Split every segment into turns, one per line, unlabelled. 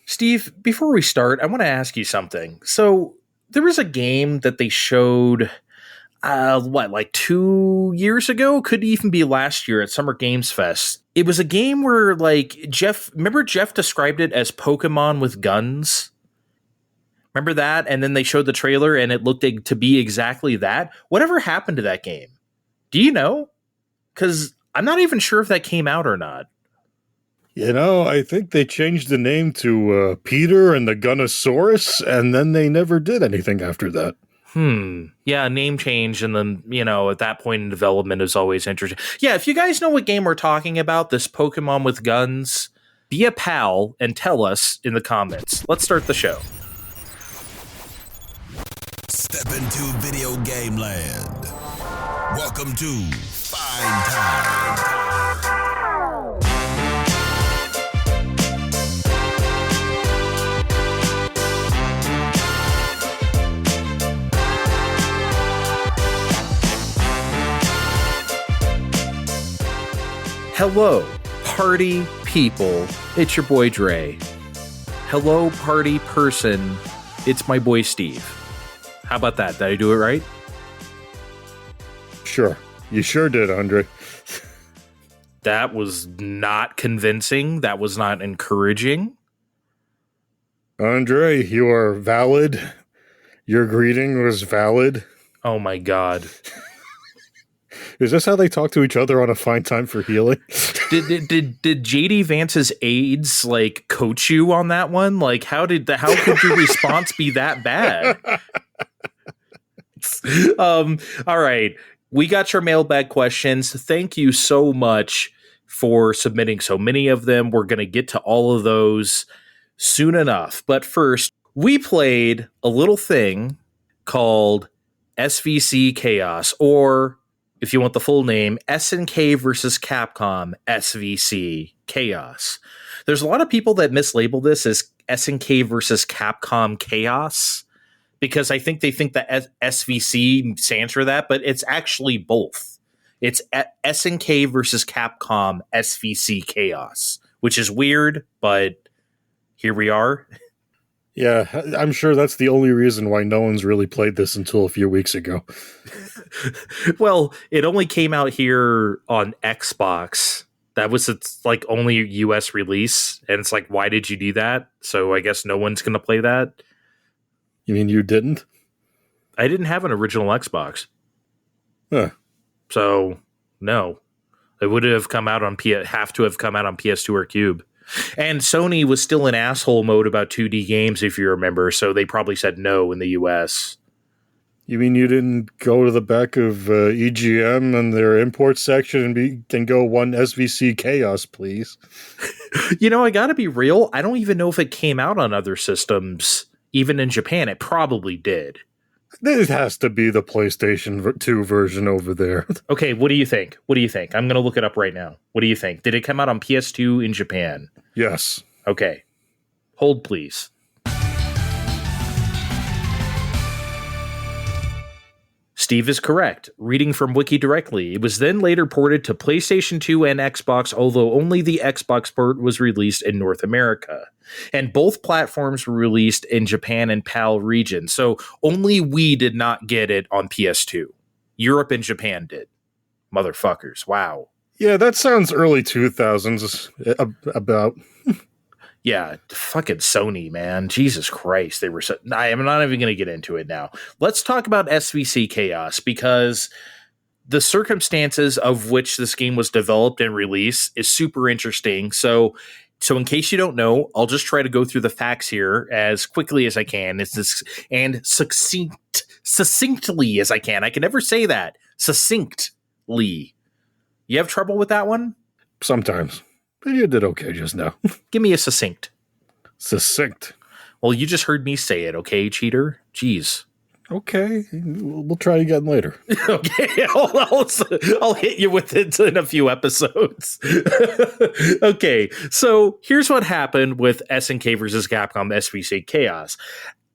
Steve, before we start, I want to ask you something. So there was a game that they showed, like 2 years ago? Could even be last year at Summer Games Fest. It was a game where, like, Jeff described it as Pokemon with guns? Remember that? And then they showed the trailer and it looked to be exactly that. Whatever happened to that game? Do you know? Because I'm not even sure if that came out or not.
I think they changed the name to Peter and the Gunnosaurus, and then they never did anything after that.
Yeah, name change, and then, at that point in development is always interesting. Yeah, if you guys know what game we're talking about, this Pokemon with guns, be a pal and tell us in the comments. Let's start the show.
Step into video game land. Welcome to Fine Time.
Hello, party people. It's your boy Dre. Hello, party person. It's my boy Steve. How about that? Did I do it right?
Sure. You sure did, Andre.
That was not convincing. That was not encouraging.
Andre, you are valid. Your greeting was valid.
Oh my God.
Is this how they talk to each other on a Fine Time for Healing?
Did JD Vance's aides coach you on that one? How could your response be that bad? All right. We got your mailbag questions. Thank you so much for submitting so many of them. We're going to get to all of those soon enough. But first, we played a little thing called SVC Chaos, or if you want the full name, SNK versus Capcom SVC Chaos. There's a lot of people that mislabel this as SNK versus Capcom Chaos because I think they think that SVC stands for that, but it's actually both. It's SNK versus Capcom SVC Chaos, which is weird, but here we are.
Yeah, I'm sure that's the only reason why no one's really played this until a few weeks ago.
Well, it only came out here on Xbox. That was its only US release, and it's why did you do that? So I guess no one's going to play that.
You mean you didn't?
I didn't have an original Xbox.
Huh.
So no. It would have come out on PS2 or Cube. And Sony was still in asshole mode about 2D games, if you remember, so they probably said no in the US.
You mean you didn't go to the back of EGM and their import section and go one SVC Chaos, please?
I gotta be real. I don't even know if it came out on other systems, even in Japan. It probably did.
It has to be the PlayStation 2 version over there.
Okay, what do you think? I'm going to look it up right now. What do you think? Did it come out on PS2 in Japan?
Yes.
Okay. Hold, please. Steve is correct. Reading from Wiki directly, it was then later ported to PlayStation 2 and Xbox, although only the Xbox port was released in North America. And both platforms were released in Japan and PAL regions, so only we did not get it on PS2. Europe and Japan did. Motherfuckers, wow.
Yeah, that sounds early 2000s about.
Yeah, fucking Sony, man. Jesus Christ. They were so... I am not even going to get into it now. Let's talk about SVC Chaos, because the circumstances of which this game was developed and released is super interesting. So in case you don't know, I'll just try to go through the facts here as quickly as I can. And succinctly as I can. I can never say that. Succinctly. You have trouble with that one?
Sometimes. But you did okay just now.
Give me a succinct.
Succinct.
Well, you just heard me say it, okay, cheater? Jeez.
Okay, we'll try again later.
Okay, I'll hit you with it in a few episodes. Okay, so here's what happened with SNK versus Capcom SVC Chaos.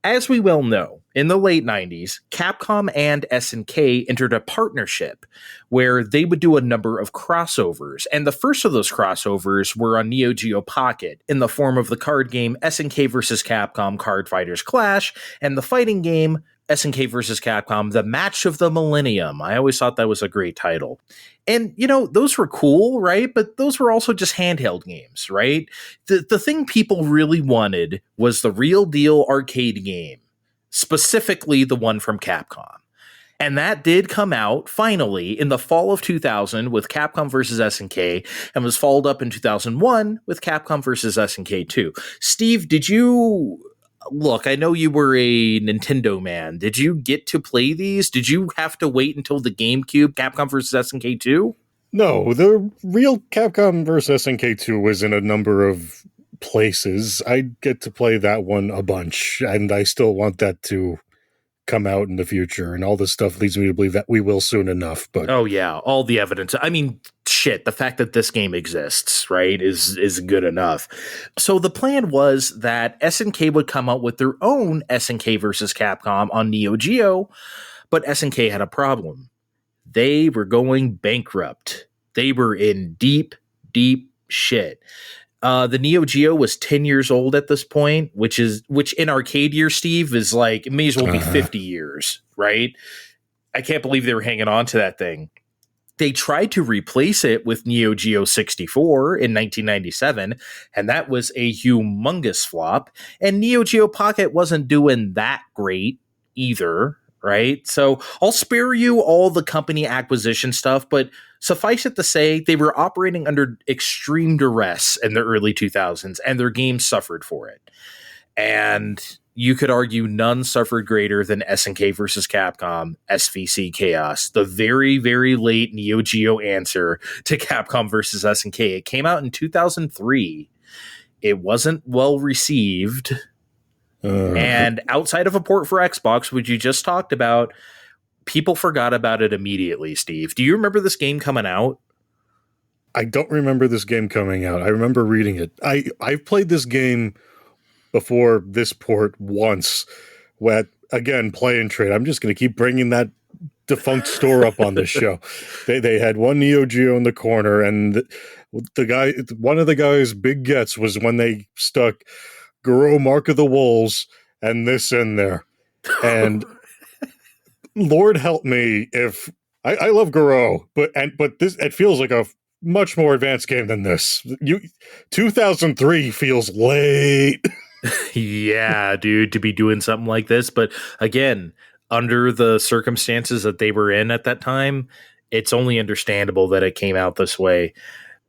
As we well know, in the late 90s, Capcom and SNK entered a partnership where they would do a number of crossovers. And the first of those crossovers were on Neo Geo Pocket in the form of the card game SNK vs. Capcom Card Fighters Clash and the fighting game SNK vs. Capcom The Match of the Millennium. I always thought that was a great title. And, those were cool, right? But those were also just handheld games, right? The thing people really wanted was the real deal arcade game, specifically the one from Capcom. And that did come out finally in the fall of 2000 with Capcom vs. SNK and was followed up in 2001 with Capcom vs. SNK 2. Steve, did you... Look, I know you were a Nintendo man. Did you get to play these? Did you have to wait until the GameCube, Capcom vs. SNK 2?
No, the real Capcom vs. SNK 2 was in a number of places. I get to play that one a bunch, and I still want that to come out in the future, and all this stuff leads me to believe that we will soon enough. But
oh yeah, all the evidence. I mean, shit, the fact that this game exists, right, is good enough. So the plan was that SNK would come out with their own SNK versus Capcom on Neo Geo, but SNK had a problem. They were going bankrupt. They were in deep shit. The Neo Geo was 10 years old at this point, which in arcade years, Steve, is like, it may as well be 50 years, right? I can't believe they were hanging on to that thing. They tried to replace it with Neo Geo 64 in 1997, and that was a humongous flop. And Neo Geo Pocket wasn't doing that great either, right? So I'll spare you all the company acquisition stuff, but suffice it to say, they were operating under extreme duress in the early 2000s, and their games suffered for it. And you could argue none suffered greater than SNK vs. Capcom, SVC Chaos, the very, very late Neo Geo answer to Capcom vs. SNK. It came out in 2003. It wasn't well received. And outside of a port for Xbox, which you just talked about, people forgot about it immediately, Steve. Do you remember this game coming out?
I don't remember this game coming out. I remember reading it. I've played this game before this port once. Again, Play and Trade. I'm just going to keep bringing that defunct store up on this show. They had one Neo Geo in the corner, and one of the guy's big gets was when they stuck Garo Mark of the Wolves and this in there. And Lord help me if I love Garo, but this, it feels like a much more advanced game than this. 2003 feels late.
Yeah, dude, to be doing something like this. But again, under the circumstances that they were in at that time, it's only understandable that it came out this way.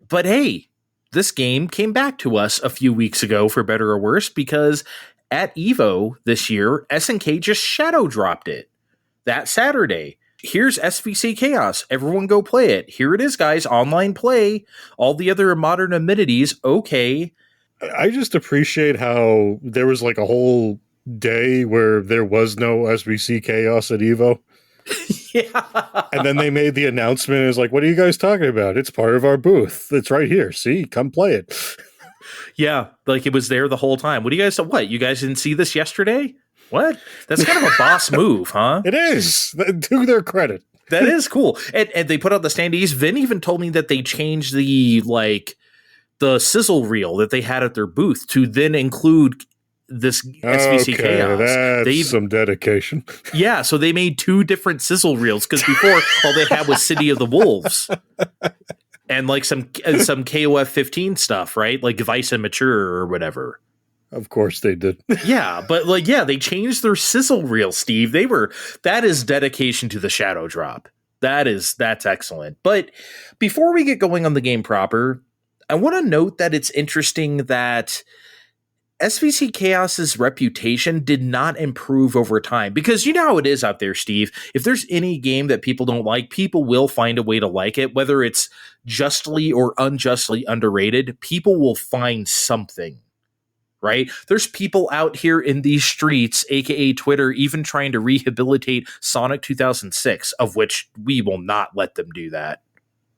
But hey, this game came back to us a few weeks ago, for better or worse, because at EVO this year, SNK just shadow dropped it that Saturday. Here's SVC Chaos. Everyone go play it. Here it is, guys. Online play. All the other modern amenities. Okay.
I just appreciate how there was like a whole day where there was no SVC Chaos at EVO.
Yeah.
And then they made the announcement. It's like, what are you guys talking about? It's part of our booth. It's right here. See, come play it.
Yeah, like it was there the whole time. What do you guys? What, you guys didn't see this yesterday? What? That's kind of a boss move, huh?
It is. To their credit.
That is cool. And they put out the standees. Vin even told me that they changed the sizzle reel that they had at their booth to then include this SVC Chaos.
That's some dedication.
Yeah, so they made two different sizzle reels because before all they had was City of the Wolves and like some KOF 15 stuff, right? Like Vice and Mature or whatever.
Of course they did.
Yeah, but they changed their sizzle reel, Steve. That is dedication to the shadow drop. That's excellent. But before we get going on the game proper, I want to note that it's interesting that SVC Chaos's reputation did not improve over time, because you know how it is out there, Steve. If there's any game that people don't like, people will find a way to like it, whether it's justly or unjustly underrated. People will find something, right? There's people out here in these streets, aka Twitter, even trying to rehabilitate Sonic 2006, of which we will not let them do that,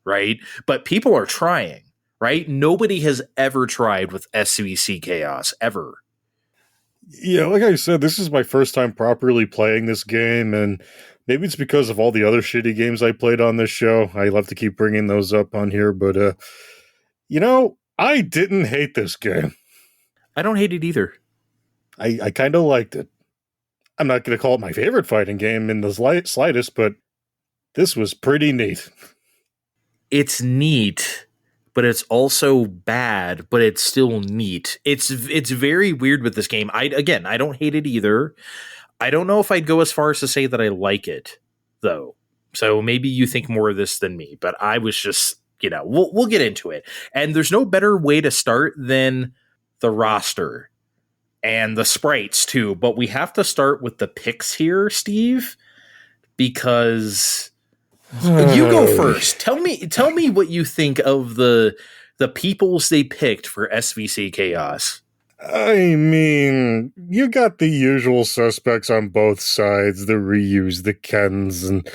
right? But people are trying. Right? Nobody has ever tried with SVC Chaos, ever.
Yeah, like I said, this is my first time properly playing this game, and maybe it's because of all the other shitty games I played on this show. I love to keep bringing those up on here, but I didn't hate this game.
I don't hate it either.
I kind of liked it. I'm not going to call it my favorite fighting game in the slightest, but this was pretty neat.
It's neat, but it's also bad, but it's still neat. It's very weird with this game. I don't hate it either. I don't know if I'd go as far as to say that I like it, though. So maybe you think more of this than me, but I was just, we'll get into it. And there's no better way to start than the roster and the sprites too. But we have to start with the picks here, Steve, because you go first. Tell me what you think of the peoples they picked for SVC Chaos.
I mean, you got the usual suspects on both sides, the Ryus, the Kens, and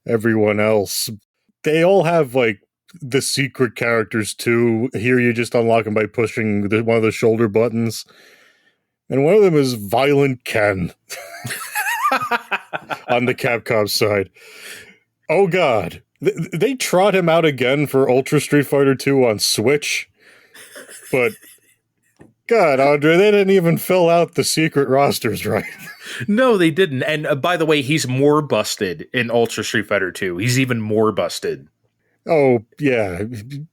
everyone else. They all have, like, the secret characters, too. Here you just unlock them by pushing one of the shoulder buttons. And one of them is Violent Ken on the Capcom side. Oh, God. They trot him out again for Ultra Street Fighter 2 on Switch. But... God, Andre, they didn't even fill out the secret rosters right.
No, they didn't. And by the way, he's more busted in Ultra Street Fighter 2. He's even more busted.
Oh, yeah,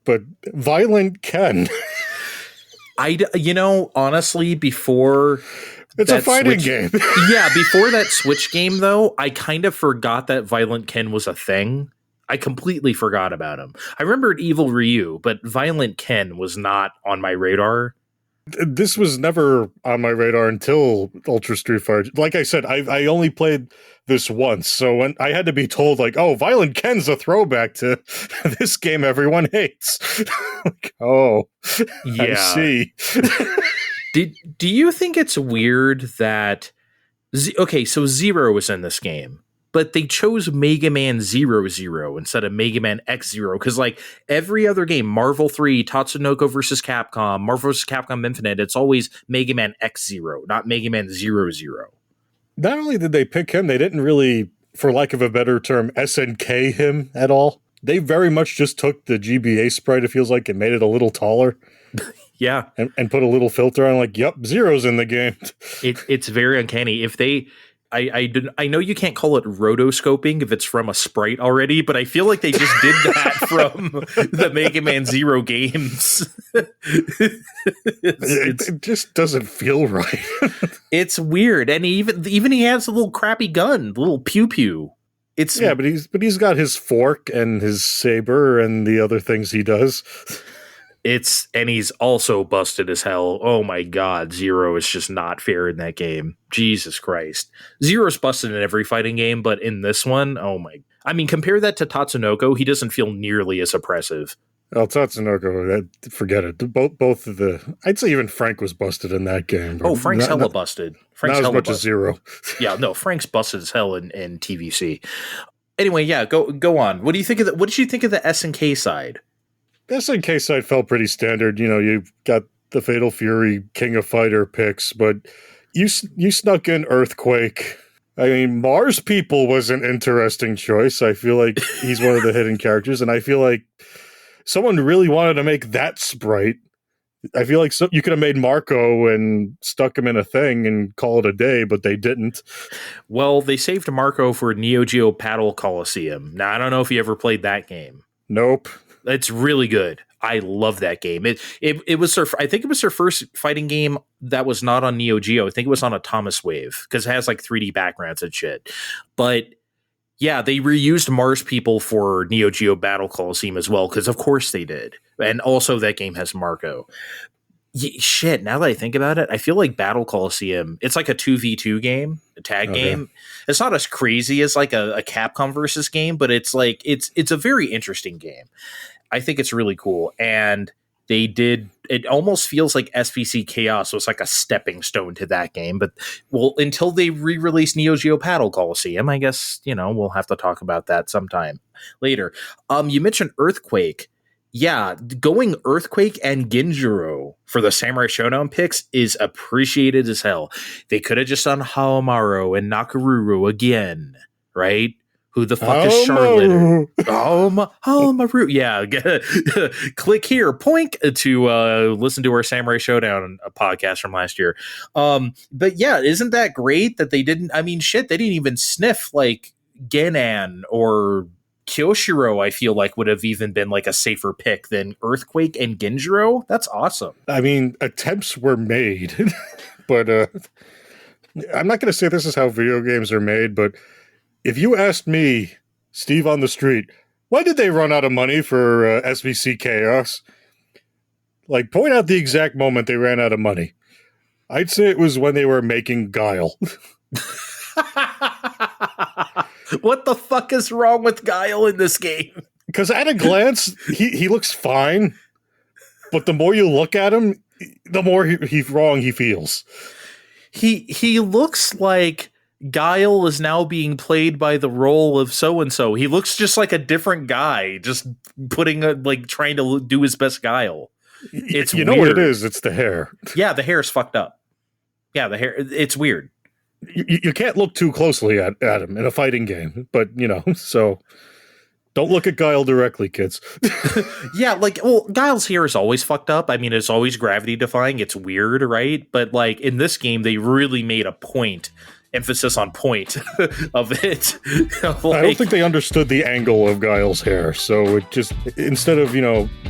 but Violent Ken.
Honestly, before...
It's a fighting game.
Yeah, before that Switch game, though, I kind of forgot that Violent Ken was a thing. I completely forgot about him. I remembered Evil Ryu, but Violent Ken was not on my radar.
This was never on my radar until Ultra Street Fighter. Like I said, I only played this once, so when I had to be told, like, oh, Violent Ken's a throwback to this game everyone hates. Like, oh, yeah. I see.
Do you think it's weird that... so Zero was in this game, but they chose Mega Man 00 instead of Mega Man X0, because like every other game, Marvel 3, Tatsunoko vs. Capcom, Marvel vs. Capcom Infinite, it's always Mega Man X0, not Mega Man 00.
Not only did they pick him, they didn't really, for lack of a better term, SNK him at all. They very much just took the GBA sprite, it feels like, and made it a little taller.
Yeah.
And put a little filter on, like, yep, Zero's in the game.
It's very uncanny. If they... I know you can't call it rotoscoping if it's from a sprite already, but I feel like they just did that from the Mega Man 0 games.
It just doesn't feel right.
It's weird, and even he has a little crappy gun, little pew pew.
But he's got his fork and his saber and the other things he does.
And he's also busted as hell. Oh my God, Zero is just not fair in that game. Jesus Christ. Zero's busted in every fighting game, but in this one, compare that to Tatsunoko, he doesn't feel nearly as oppressive.
Well, Tatsunoko, forget it. Both of I'd say even Frank was busted in that game.
Oh, Frank's hella busted. Frank's
not as much as Zero.
Yeah, no, Frank's busted as hell in TVC. Anyway, yeah, go on. What did you think of the SNK side?
The SNK side felt pretty standard. You've got the Fatal Fury, King of Fighter picks, but you snuck in Earthquake. I mean, Mars People was an interesting choice. I feel like he's one of the hidden characters, and I feel like someone really wanted to make that sprite. I feel like you could have made Marco and stuck him in a thing and call it a day, but they didn't.
Well, they saved Marco for Neo Geo Battle Coliseum. Now, I don't know if you ever played that game.
Nope.
It's really good. I love that game. It was I think it was their first fighting game that was not on Neo Geo. I think it was on a Thomas Wave because it has like 3D backgrounds and shit. But yeah, they reused Mars People for Neo Geo Battle Coliseum as well because of course they did. And also that game has Marco. Shit, now that I think about it, I feel like Battle Coliseum, it's like a 2v2 game, a tag game. It's not as crazy as like a Capcom versus game, but it's like it's a very interesting game. I think it's really cool. And it almost feels like SVC Chaos was like a stepping stone to that game. But until they re-release Neo Geo Battle Coliseum, I guess, we'll have to talk about that sometime later. You mentioned Earthquake. Yeah, going Earthquake and Genjuro for the Samurai Showdown picks is appreciated as hell. They could have just done Haomaru and Nakaruru again, right? Who the fuck is Charlotte? Haomaru. Yeah, click here, poink to listen to our Samurai Showdown podcast from last year. But yeah, isn't that great that they didn't? I mean, shit, they didn't even sniff like Genan or Kyoshiro. I feel like would have even been like a safer pick than Earthquake and Genjuro. That's awesome.
I mean, attempts were made, but I'm not going to say this is how video games are made, but if you asked me, Steve on the street, why did they run out of money for SVC Chaos? Like, point out the exact moment they ran out of money. I'd say it was when they were making Guile.
What the fuck is wrong with Guile in this game?
Because at a glance, he looks fine, but the more you look at him, the more he's wrong he feels.
He looks like Guile is now being played by the role of so-and-so. He looks just like a different guy, just trying to do his best Guile. It's
you know
weird.
what it is? It's the hair.
Yeah, the hair's fucked up. Yeah, the hair, it's weird.
You can't look too closely at him in a fighting game, but, so don't look at Guile directly, kids.
Yeah, Guile's hair is always fucked up. I mean, it's always gravity-defying. It's weird, right? But, in this game, they really made a emphasis on point of it.
I don't think they understood the angle of Guile's hair, so it just, instead of,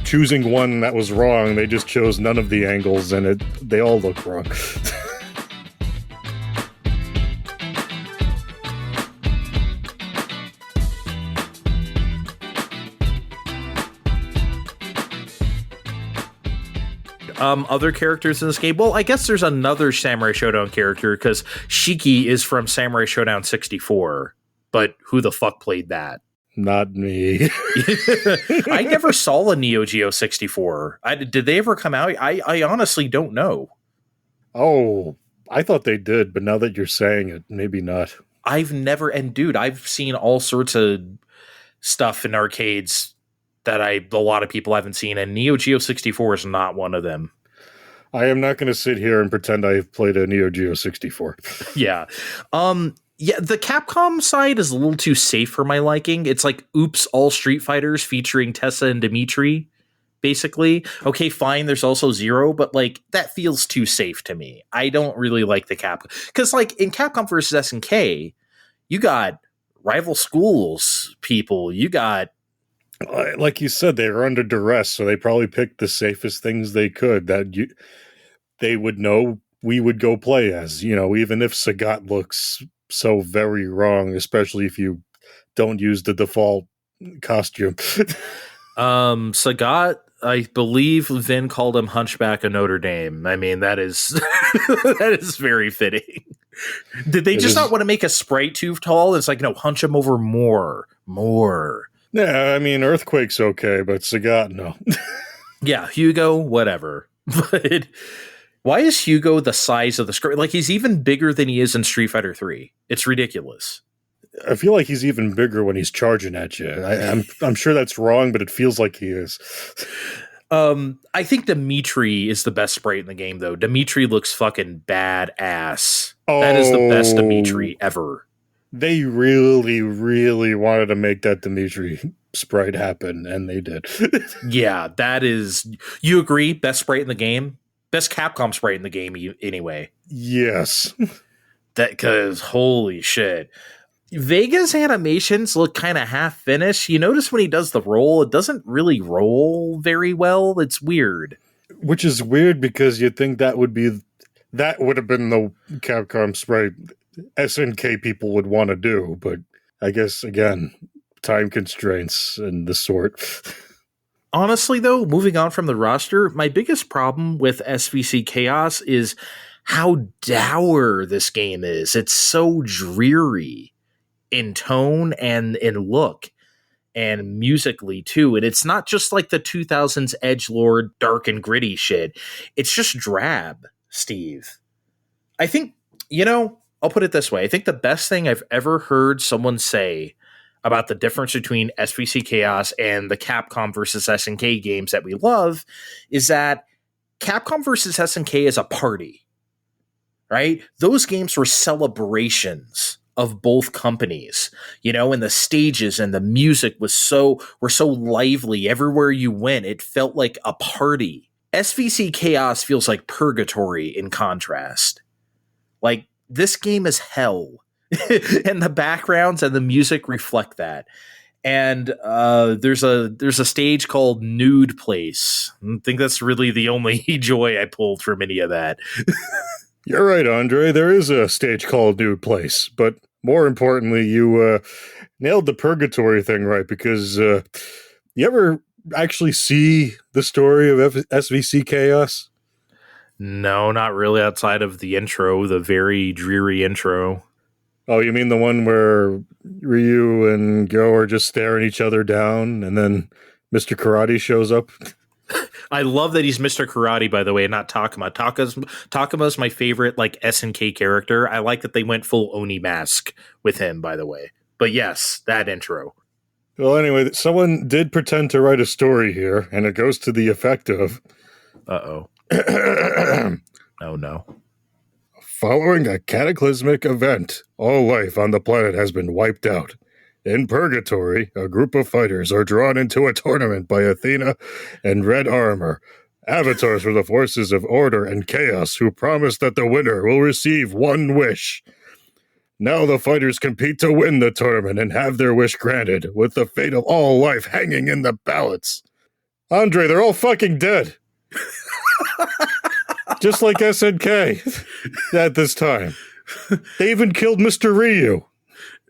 choosing one that was wrong, they just chose none of the angles, and they all look wrong.
Other characters in this game. Well, I guess there's another Samurai Showdown character because Shiki is from Samurai Showdown 64. But who the fuck played that?
Not me.
I never saw a Neo Geo 64. Did they ever come out? I honestly don't know.
Oh, I thought they did, but now that you're saying it, maybe not.
I've seen all sorts of stuff in arcades that a lot of people haven't seen, and Neo Geo 64 is not one of them.
I am not going to sit here and pretend I've played a Neo Geo 64.
Yeah. Yeah, the Capcom side is a little too safe for my liking. It's like Oops, All Street Fighters featuring Tessa and Dimitri, basically. Okay, fine, there's also Zero, but that feels too safe to me. I don't really like the Capcom. Because in Capcom vs. SNK, you got rival schools people, you got,
like you said, they were under duress, so they probably picked the safest things they could that they would know we would go play as. Even if Sagat looks so very wrong, especially if you don't use the default costume.
Sagat, I believe Vin called him Hunchback of Notre Dame. I mean, that is that is very fitting. Did they just not want to make a sprite too tall? It's no, hunch him over more.
Yeah, I mean, Earthquake's okay, but Sagat, no.
Yeah, Hugo, whatever. But why is Hugo the size of the screen? He's even bigger than he is in Street Fighter 3. It's ridiculous.
I feel like he's even bigger when he's charging at you. I'm sure that's wrong, but it feels like he is.
I think Dimitri is the best sprite in the game, though. Dimitri looks fucking badass. Oh, that is the best Dimitri ever.
They really, really wanted to make that Dimitri sprite happen, and they did.
Yeah, that is... You agree? Best sprite in the game? Best Capcom sprite in the game, anyway.
Yes.
Because, holy shit. Vega's animations look kind of half-finished. You notice when he does the roll, it doesn't really roll very well. It's weird.
Which is weird because you'd think that would have been the Capcom sprite SNK people would want to do, but I guess, again, time constraints and the sort.
Honestly, though, moving on from the roster, my biggest problem with SVC Chaos is how dour this game is. It's so dreary in tone and in look and musically, too. And it's not just like the 2000s edgelord dark and gritty shit. It's just drab, Steve. I think, I'll put it this way. I think the best thing I've ever heard someone say about the difference between SVC Chaos and the Capcom versus SNK games that we love is that Capcom versus SNK is a party, right? Those games were celebrations of both companies, and the stages and the music were so lively. Everywhere you went, it felt like a party. SVC Chaos feels like purgatory in contrast. Like, this game is hell. And the backgrounds and the music reflect that. And there's a stage called Nude Place. I think that's really the only joy I pulled from any of that.
You're right, Andre. There is a stage called Nude Place, but more importantly, you nailed the purgatory thing right, because you ever actually see the story of SVC Chaos?
No, not really, outside of the intro, the very dreary intro.
Oh, you mean the one where Ryu and Go are just staring each other down, and then Mr. Karate shows up?
I love that he's Mr. Karate, by the way, and not Takuma. Takuma's my favorite, like, SNK character. I like that they went full Oni mask with him, by the way. But yes, that intro.
Well, anyway, someone did pretend to write a story here, and it goes to the effect of...
Uh-oh. Oh, no.
Following a cataclysmic event, all life on the planet has been wiped out. In Purgatory, a group of fighters are drawn into a tournament by Athena and Red Armor, avatars for the forces of order and chaos who promise that the winner will receive one wish. Now the fighters compete to win the tournament and have their wish granted, with the fate of all life hanging in the balance. Andre, they're all fucking dead. Just like SNK at this time. They even killed Mr. Ryu.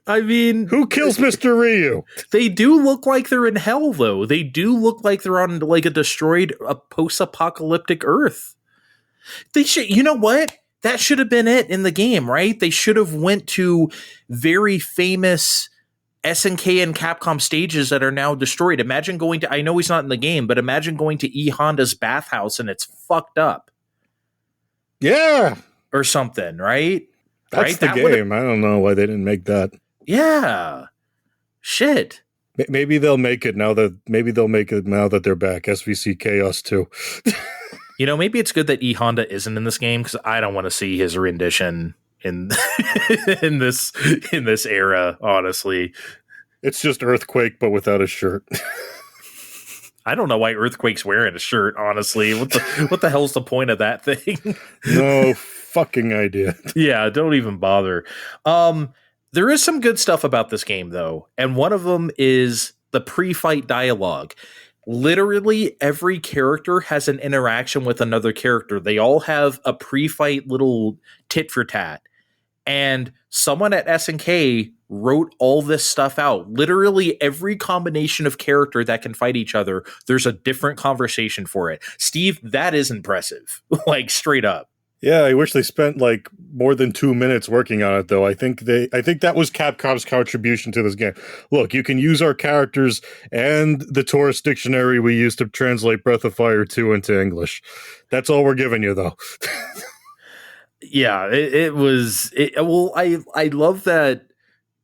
I mean...
Who kills Mr. Ryu?
They do look like they're in hell, though. They do look like they're on, like, a post-apocalyptic Earth. They should... You know what? That should have been it in the game, right? They should have went to very famous SNK and Capcom stages that are now destroyed. Imagine going to... I know he's not in the game, but imagine going to E. Honda's bathhouse and it's fucked up.
Yeah.
Or something, right?
That's the game. I don't know why they didn't make that.
Yeah. Shit.
Maybe they'll make it now that they're back. SVC Chaos 2.
Maybe it's good that E. Honda isn't in this game, because I don't want to see his rendition in in this era, honestly.
It's just Earthquake, but without a shirt.
I don't know why Earthquake's wearing a shirt, honestly. What the hell's the point of that thing?
No fucking idea.
Yeah, don't even bother. There is some good stuff about this game, though, and one of them is the pre-fight dialogue. Literally, every character has an interaction with another character. They all have a pre-fight little tit-for-tat. And someone at SNK wrote all this stuff out. Literally every combination of character that can fight each other, there's a different conversation for it. Steve, that is impressive. Like, straight up.
Yeah, I wish they spent like more than 2 minutes working on it, though. I think that was Capcom's contribution to this game. Look, you can use our characters and the Taurus dictionary we used to translate Breath of Fire 2 into English. That's all we're giving you, though.
Yeah, I love that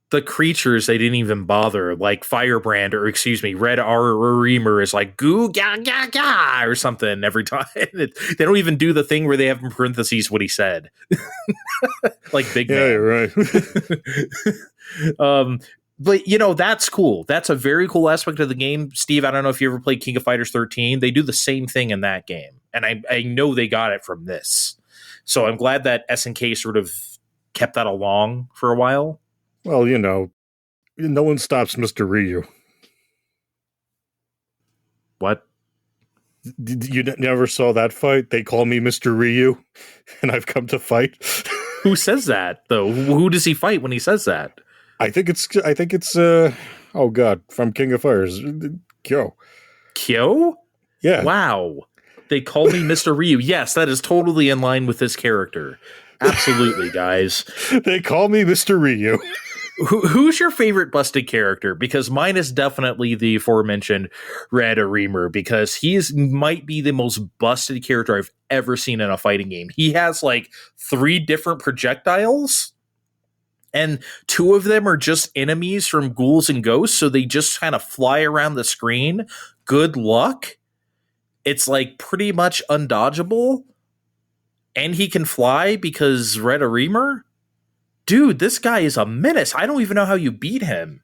the creatures, they didn't even bother, like Firebrand, or excuse me, Red Reamer is like goo ga ga ga or something every time. They don't even do the thing where they have in parentheses what he said. Like Big Man.
Yeah, you're right.
But that's cool. That's a very cool aspect of the game. Steve, I don't know if you ever played King of Fighters 13. They do the same thing in that game. And I know they got it from this. So I'm glad that SNK sort of kept that along for a while.
Well, no one stops Mr. Ryu.
What?
You never saw that fight? They call me Mr. Ryu, and I've come to fight.
Who says that, though? Who does he fight when he says that?
I think it's oh god, from King of Fighters, Kyo.
Kyo?
Yeah.
Wow. They call me Mr. Ryu. Yes, that is totally in line with this character. Absolutely, guys.
They call me Mr. Ryu.
Who's your favorite busted character? Because mine is definitely the aforementioned Red Reamer, because might be the most busted character I've ever seen in a fighting game. He has like 3 different projectiles, And two of them are just enemies from Ghouls and Ghosts, so they just kind of fly around the screen. Good luck. It's like pretty much undodgeable. And he can fly because Retta Reamer? Dude, this guy is a menace. I don't even know how you beat him.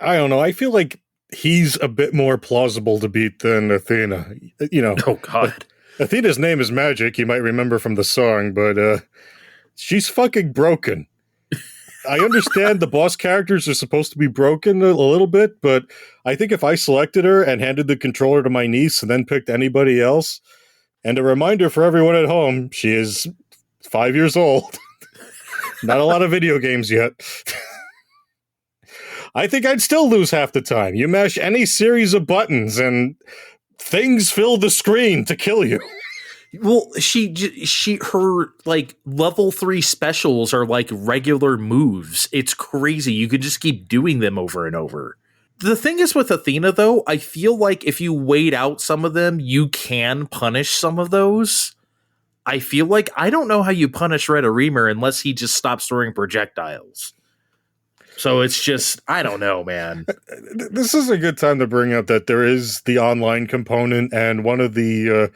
I don't know. I feel like he's a bit more plausible to beat than Athena. You know.
Oh, God.
Athena's name is Magic, you might remember from the song, but she's fucking broken. I understand the boss characters are supposed to be broken a little bit, but I think if I selected her and handed the controller to my niece and then picked anybody else, and a reminder for everyone at home, she is 5 years old. Not a lot of video games yet. I think I'd still lose half the time. You mash any series of buttons and things fill the screen to kill you.
Well, her like level 3 specials are like regular moves. It's crazy. You could just keep doing them over and over. The thing is with Athena, though, I feel like if you wait out some of them, you can punish some of those. I feel like I don't know how you punish Retta Reamer unless he just stops throwing projectiles. So it's just, I don't know, man.
This is a good time to bring up that there is the online component, and one of the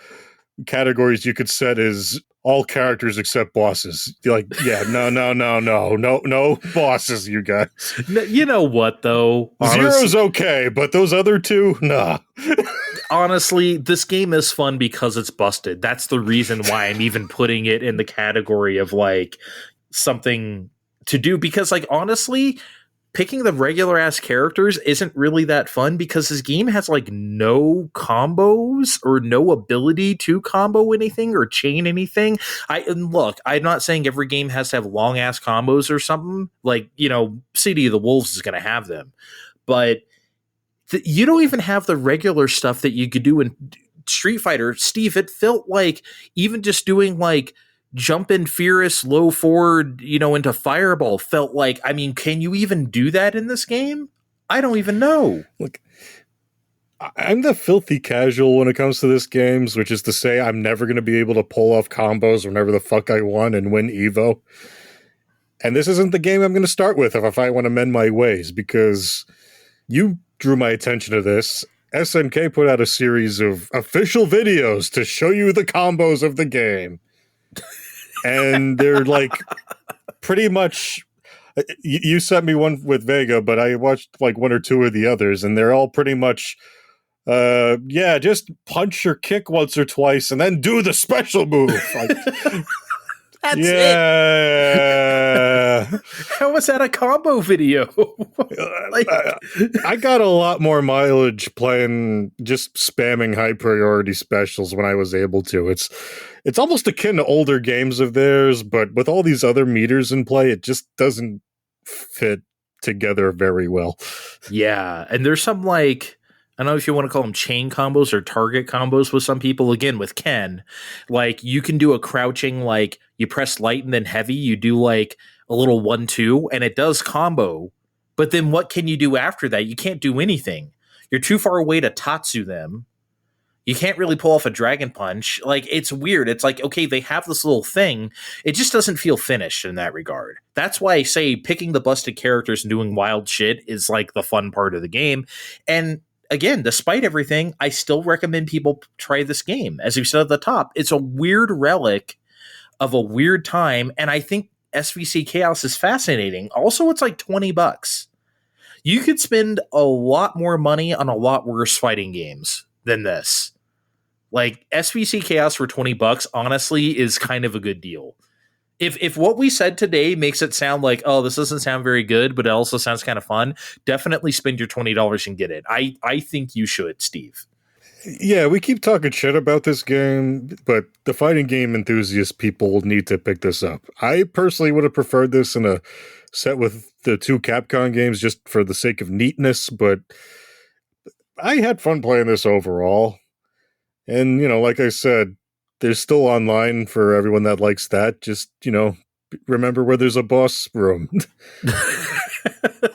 categories you could set is all characters except bosses. You're like, yeah, no bosses, you guys.
You know what, though?
Zero's okay, but those other two, nah.
Honestly, this game is fun because it's busted. That's the reason why I'm even putting it in the category of like something to do, because like honestly, picking the regular ass characters isn't really that fun because this game has like no combos or no ability to combo anything or chain anything. And look, I'm not saying every game has to have long ass combos or something. Like, you know, City of the Wolves is going to have them, but you don't even have the regular stuff that you could do in Street Fighter. Steve, it felt like even just doing like jump in Furious low forward, you know, into Fireball felt like, I mean, can you even do that in this game? I don't even know.
Look, I'm the filthy casual when it comes to this games, which is to say I'm never going to be able to pull off combos whenever the fuck I want and win Evo. And this isn't the game I'm going to start with if I want to mend my ways, because you drew my attention to this. SNK put out a series of official videos to show you the combos of the game. And they're like pretty much, you sent me one with Vega, but I watched like one or two of the others, and they're all pretty much, yeah, just punch or kick once or twice and then do the special move. Like,
That's
yeah.
it. How was that a combo video? Like,
I got a lot more mileage playing just spamming high priority specials when I was able to. It's almost akin to older games of theirs, but with all these other meters in play, it just doesn't fit together very well.
yeah, and there's some like, I don't know if you want to call them chain combos or target combos with some people. Again, with Ken, like you can do a crouching, like you press light and then heavy, you do like a little 1-2 and it does combo. But then what can you do after that? You can't do anything. You're too far away to Tatsu them. You can't really pull off a dragon punch. Like, it's weird. It's like, okay, they have this little thing. It just doesn't feel finished in that regard. That's why I say picking the busted characters and doing wild shit is like the fun part of the game. And again, despite everything, I still recommend people try this game. As you said at the top, it's a weird relic of a weird time, and I think SVC Chaos is fascinating. Also, it's like $20. You could spend a lot more money on a lot worse fighting games than this. Like, SVC Chaos for $20, honestly, is kind of a good deal. If what we said today makes it sound like, oh, this doesn't sound very good, but it also sounds kind of fun, definitely spend your $20 and get it. I think you should, Steve.
Yeah, we keep talking shit about this game, but the fighting game enthusiast people need to pick this up. I personally would have preferred this in a set with the two Capcom games just for the sake of neatness, but I had fun playing this overall. And, you know, like I said, there's still online for everyone that likes that. Just, you know, remember where there's a boss room.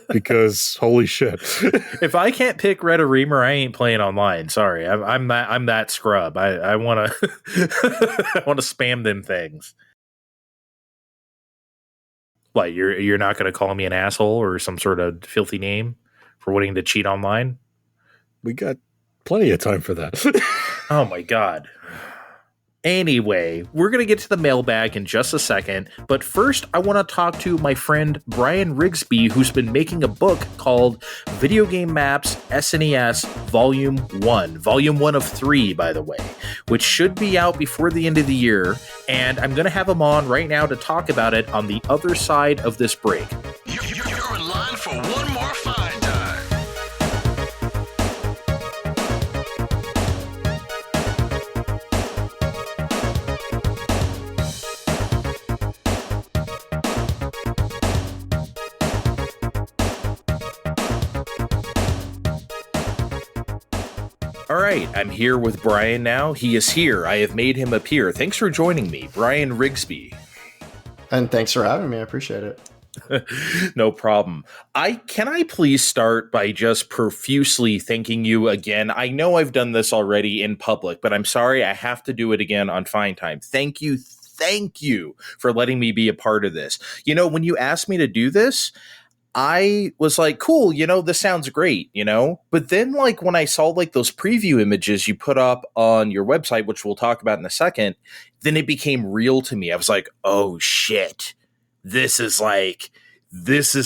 Because holy shit.
If I can't pick Retta Reamer, I ain't playing online. Sorry. I'm that scrub. I want to I want to spam them things. What, you're not going to call me an asshole or some sort of filthy name for wanting to cheat online?
We got plenty of time for that.
Oh my God. Anyway, we're going to get to the mailbag in just a second, but first I want to talk to my friend Brian Riggsbee, who's been making a book called Video Game Maps SNES Volume 1. Volume 1 of 3, by the way, which should be out before the end of the year, and I'm going to have him on right now to talk about it on the other side of this break.
You're in line for one more fine time.
All right, I'm here with Brian now. He is here. I have made him appear. Thanks for joining me, Brian Riggsbee.
And thanks for having me. I appreciate it.
No problem. Can I please start by just profusely thanking you again? I know I've done this already in public, but I'm sorry I have to do it again on Fine Time. Thank you for letting me be a part of this. You know, when you asked me to do this, I was like, cool, this sounds great, But then, like, when I saw, like, those preview images you put up on your website, which we'll talk about in a second, then it became real to me. I was like, oh, shit. This is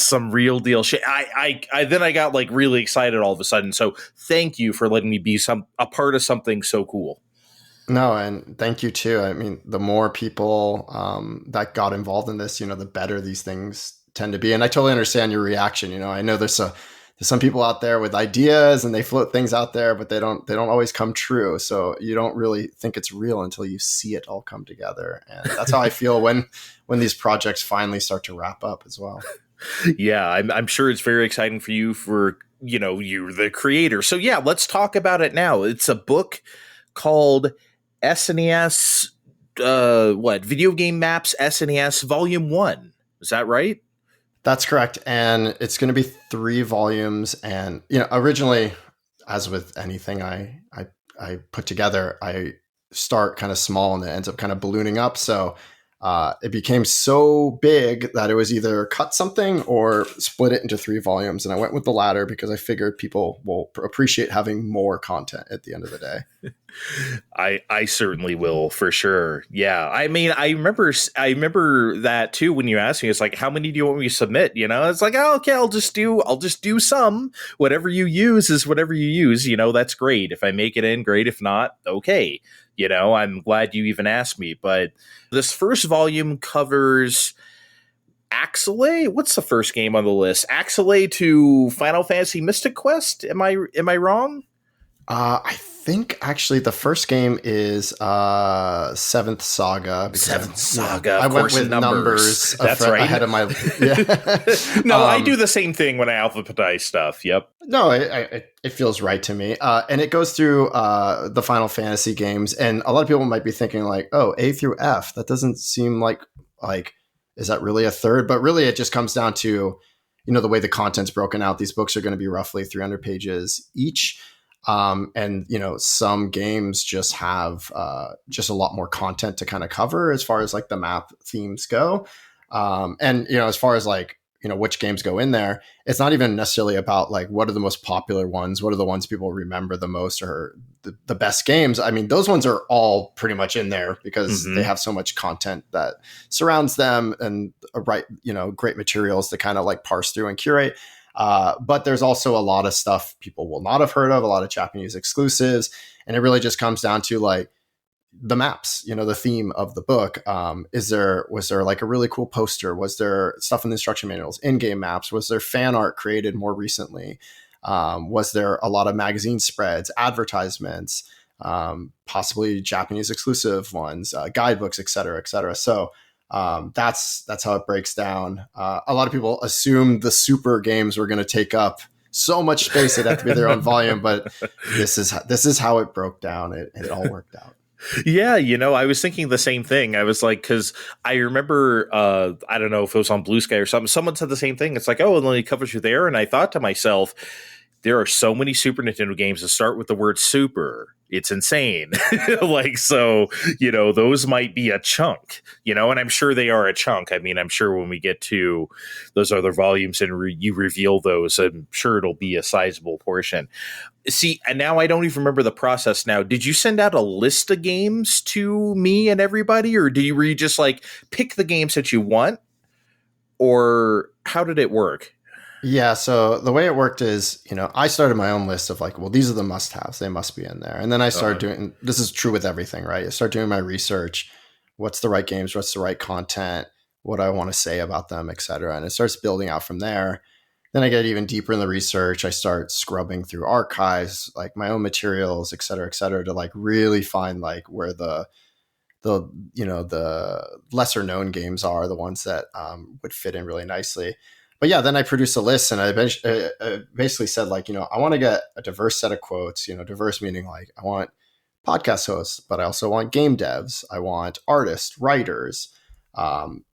some real deal shit. Then I got, like, really excited all of a sudden. So thank you for letting me be a part of something so cool.
No, and thank you, too. I mean, the more people that got involved in this, the better these things tend to be. And I totally understand your reaction. I know there's some people out there with ideas and they float things out there, but they don't always come true. So you don't really think it's real until you see it all come together. And that's how I feel when these projects finally start to wrap up as well.
Yeah, I'm sure it's very exciting for you you're the creator. So yeah, let's talk about it now. It's a book called SNES, Video Game Maps SNES Volume 1. Is that right?
That's correct. And it's going to be 3 volumes. And, originally, as with anything I put together, I start kind of small and it ends up kind of ballooning up. So it became so big that it was either cut something or split it into 3 volumes. And I went with the latter because I figured people will appreciate having more content at the end of the day.
I certainly will, for sure. Yeah. I mean, I remember that too when you asked me. It's like, how many do you want me to submit? It's like, oh, okay, I'll just do some. Whatever you use is whatever you use. That's great. If I make it in, great. If not, okay. I'm glad you even asked me. But this first volume covers Axelay. What's the first game on the list? Axelay to Final Fantasy Mystic Quest. Am I wrong?
I think actually the first game is Seventh Saga.
Seventh Saga.
I went with numbers.
That's right.
Ahead of my. Yeah.
No, I do the same thing when I alphabetize stuff. Yep.
No, it feels right to me. And it goes through the Final Fantasy games, and a lot of people might be thinking like, oh, A through F. That doesn't seem like is that really a third? But really, it just comes down to the way the content's broken out. These books are going to be roughly 300 pages each. And some games just have just a lot more content to kind of cover as far as like the map themes go. And as far as like which games go in there, it's not even necessarily about like what are the most popular ones, what are the ones people remember the most, or the best games. I mean, those ones are all pretty much in there because they have so much content that surrounds them and great materials to kind of like parse through and curate. But there's also a lot of stuff people will not have heard of, a lot of Japanese exclusives. And it really just comes down to like the maps, the theme of the book. Was there like a really cool poster? Was there stuff in the instruction manuals, in-game maps? Was there fan art created more recently? Was there a lot of magazine spreads, advertisements, possibly Japanese exclusive ones, guidebooks, et cetera, et cetera. So that's how it breaks down. A lot of people assume the super games were going to take up so much space they'd have to be their own volume, but this is how it broke down. It all worked out.
Yeah, I was thinking the same thing. I was like, because I remember, I don't know if it was on Blue Sky or something, someone said the same thing. It's like, oh, it only covers you there. And I thought to myself, there are so many Super Nintendo games that start with the word super, It's insane. Like, so, those might be a chunk, and I'm sure they are a chunk. I mean, I'm sure when we get to those other volumes and you reveal those, I'm sure it'll be a sizable portion. See, and now I don't even remember the process now. Did you send out a list of games to me and everybody, or were you just like pick the games that you want, or how did it work?
Yeah, so the way it worked is, I started my own list of like, well, these are the must-haves. They must be in there. And then I started doing, this is true with everything, right? I start doing my research. What's the right games? What's the right content? What I want to say about them, et cetera. And it starts building out from there. Then I get even deeper in the research. I start scrubbing through archives, like my own materials, et cetera, to like really find like where the lesser known games are, the ones that would fit in really nicely. But yeah, then I produced a list, and I basically said, like, I want to get a diverse set of quotes, diverse meaning like I want podcast hosts, but I also want game devs. I want artists, writers,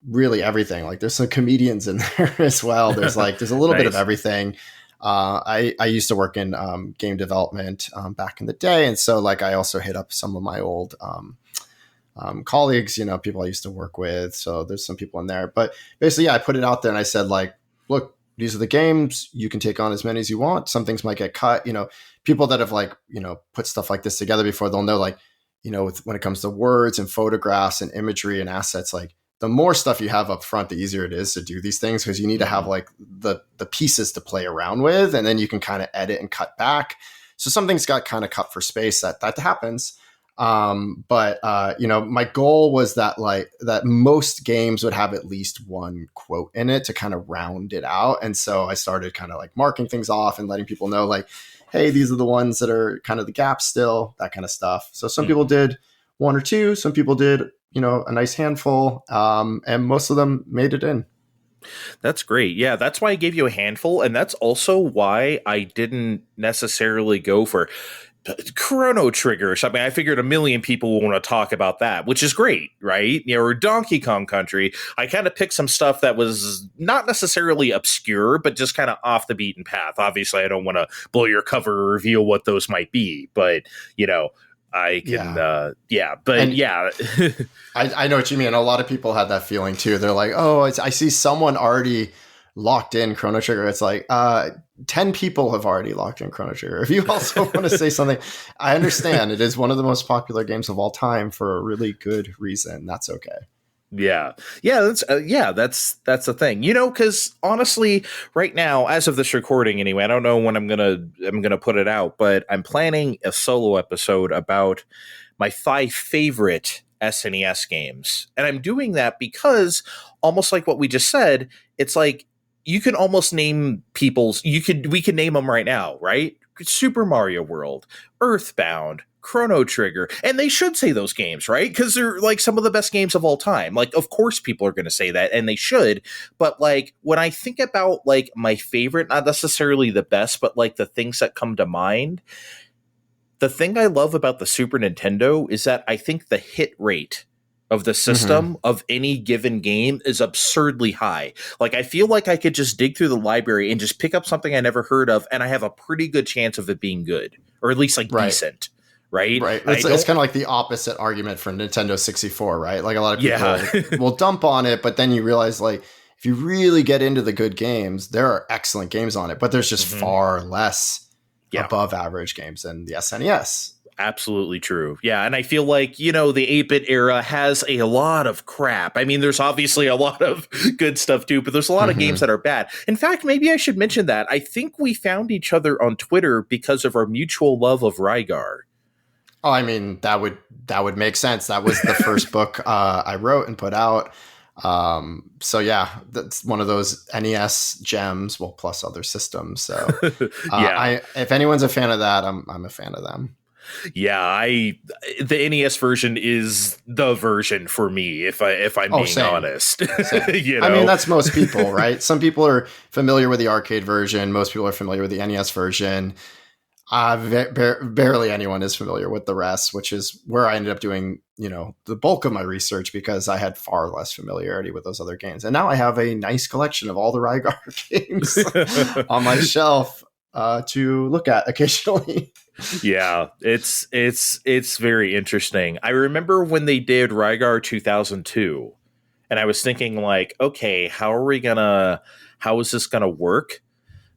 really everything. Like there's some comedians in there as well. There's a little
Nice.
bit of everything. I used to work in game development back in the day. And so like I also hit up some of my old colleagues, people I used to work with. So there's some people in there. But basically, yeah, I put it out there and I said, like, look, these are the games. You can take on as many as you want. Some things might get cut. People that have like, put stuff like this together before, they'll know like, when it comes to words and photographs and imagery and assets, like the more stuff you have up front, the easier it is to do these things, because you need to have like the pieces to play around with, and then you can kind of edit and cut back. So some things got kind of cut for space. That happens. But my goal was that most games would have at least one quote in it to kind of round it out. And so I started kind of like marking things off and letting people know like, hey, these are the ones that are kind of the gaps still, that kind of stuff. So some people did one or two, some people did, a nice handful. And most of them made it in.
That's great. Yeah, that's why I gave you a handful. And that's also why I didn't necessarily go for Chrono Trigger or something. I figured a million people will want to talk about that, which is great, right? Or Donkey Kong Country. I kind of picked some stuff that was not necessarily obscure, but just kind of off the beaten path. Obviously, I don't want to blow your cover or reveal what those might be, but I can,
I know what you mean. A lot of people had that feeling too. They're like, oh, I see someone already locked in Chrono Trigger. It's like 10 people have already locked in Chrono Trigger. If you also want to say something, I understand. It is one of the most popular games of all time for a really good reason. That's okay.
Yeah. That's the thing, because honestly, right now, as of this recording, anyway, I don't know when I'm gonna put it out, but I'm planning a solo episode about my 5 favorite SNES games, and I'm doing that because, almost like what we just said, it's like you can almost name we can name them right now, right? Super Mario World, Earthbound, Chrono Trigger, and they should say those games, right? Because they're like some of the best games of all time. Like, of course people are going to say that, and they should. But like, when I think about like my favorite, not necessarily the best, but like the things that come to mind, the thing I love about the Super Nintendo is that I think the hit rate of the system of any given game is absurdly high. Like, I feel like I could just dig through the library and just pick up something I never heard of, and I have a pretty good chance of it being good, or at least like decent. Right.
It's kind of like the opposite argument for Nintendo 64, right? Like a lot of people will dump on it, but then you realize like if you really get into the good games, there are excellent games on it, but there's just far less above average games than the SNES.
Absolutely true. Yeah. And I feel like, the 8-bit era has a lot of crap. I mean, there's obviously a lot of good stuff too, but there's a lot of games that are bad. In fact, maybe I should mention that. I think we found each other on Twitter because of our mutual love of Rygar.
Oh, I mean, that would make sense. That was the first book I wrote and put out. So yeah, that's one of those NES gems, well, plus other systems. So if anyone's a fan of that, I'm a fan of them.
Yeah, the NES version is the version for me, if I'm being honest.
I mean, that's most people, right? Some people are familiar with the arcade version. Most people are familiar with the NES version. Barely anyone is familiar with the rest, which is where I ended up doing, the bulk of my research, because I had far less familiarity with those other games. And now I have a nice collection of all the Rygar games on my shelf to look at occasionally.
Yeah, it's very interesting. I remember when they did Rygar 2002, and I was thinking like, okay, how is this gonna work?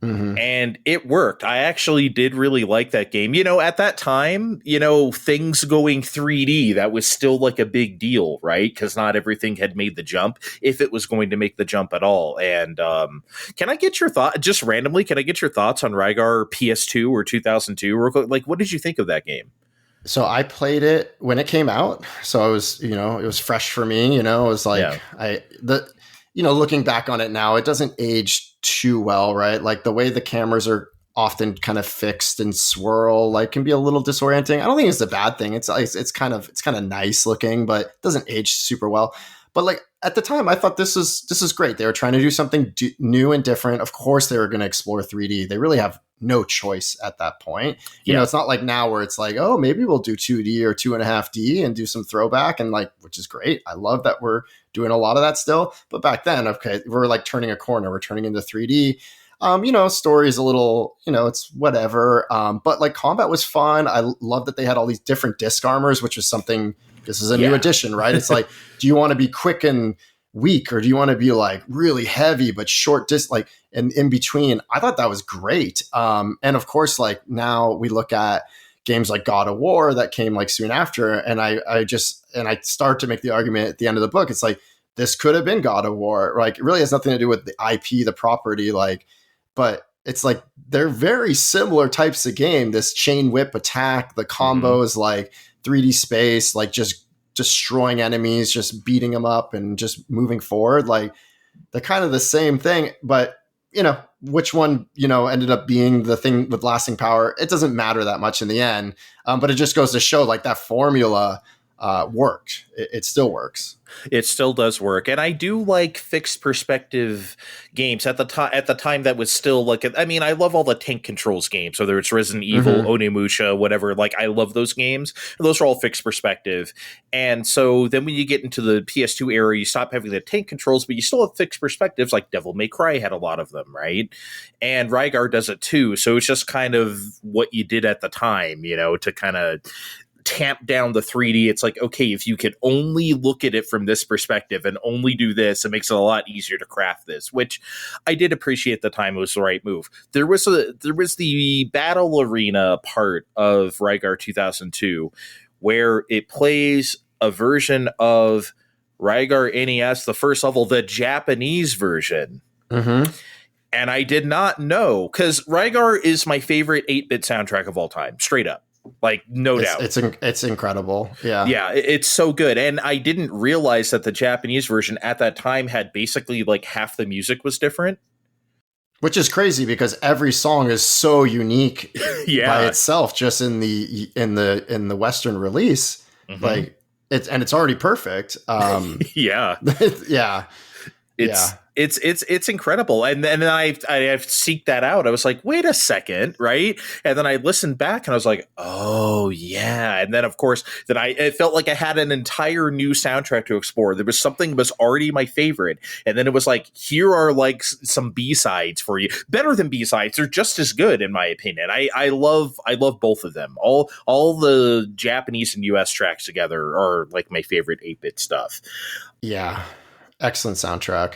Mm-hmm.
And it worked. I actually did really like that game. At that time, things going 3D, that was still like a big deal, right? Because not everything had made the jump, if it was going to make the jump at all. And can I get your thought, just randomly, can I get your thoughts on Rygar PS2 or 2002? Like, what did you think of that game?
So I played it when it came out. So it was fresh for me. It was like looking back on it now, it doesn't age too well, right? Like the way the cameras are often kind of fixed and swirl, like can be a little disorienting. I don't think it's a bad thing. It's kind of nice looking, but it doesn't age super well. But like at the time, I thought this is great. They were trying to do something new and different. Of course, they were going to explore 3D. They really have no choice at that point. It's not like now where it's like, oh, maybe we'll do 2D or 2.5D and do some throwback, and like, which is great. I love that we're doing a lot of that still. But back then, okay, we're like turning a corner. We're turning into 3D. Story is a little, it's whatever. But like combat was fun. I love that they had all these different disc armors, which was something. This is a new addition, right? It's like, do you want to be quick and weak, or do you want to be like really heavy but short disc, like, and in between? I thought that was great. And of course, like now we look at games like God of War that came like soon after, and I start to make the argument at the end of the book. It's like, this could have been God of War. Like, it really has nothing to do with the IP, the property, like, but it's like they're very similar types of game. This chain whip attack, the combos, like 3D space, like just destroying enemies, just beating them up and just moving forward. Like they're kind of the same thing, but which one, ended up being the thing with lasting power, it doesn't matter that much in the end. But it just goes to show like that formula worked. It still works.
It still does work, and I do like fixed perspective games. At the time, that was still like. I mean, I love all the tank controls games, whether it's Resident Evil, Onimusha, whatever. Like, I love those games. Those are all fixed perspective, and so then when you get into the PS2 era, you stop having the tank controls, but you still have fixed perspectives. Like Devil May Cry had a lot of them, right? And Rygar does it too. So it's just kind of what you did at the time, to kind of tamp down the 3D. It's like, okay, if you could only look at it from this perspective and only do this, it makes it a lot easier to craft this, which I did appreciate at the time. It was the right move. There was the battle arena part of Rygar 2002 where it plays a version of Rygar NES, the first level, the Japanese version. And I did not know, because Rygar is my favorite 8-bit soundtrack of all time, straight up. Like, no doubt.
It's incredible. Yeah.
Yeah, it's so good. And I didn't realize that the Japanese version at that time had basically like half the music was different.
Which is crazy because every song is so unique by itself, just in the Western release. Like it's already perfect.
Yeah. It's incredible. And then I've seeked that out. I was like, wait a second, right? And then I listened back and I was like, oh yeah. And then of course it felt like I had an entire new soundtrack to explore. There was something that was already my favorite. And then it was like, here are like some B-sides for you. Better than B-sides. They're just as good in my opinion. I love both of them. All the Japanese and US tracks together are like my favorite 8-bit stuff.
Yeah. Excellent soundtrack.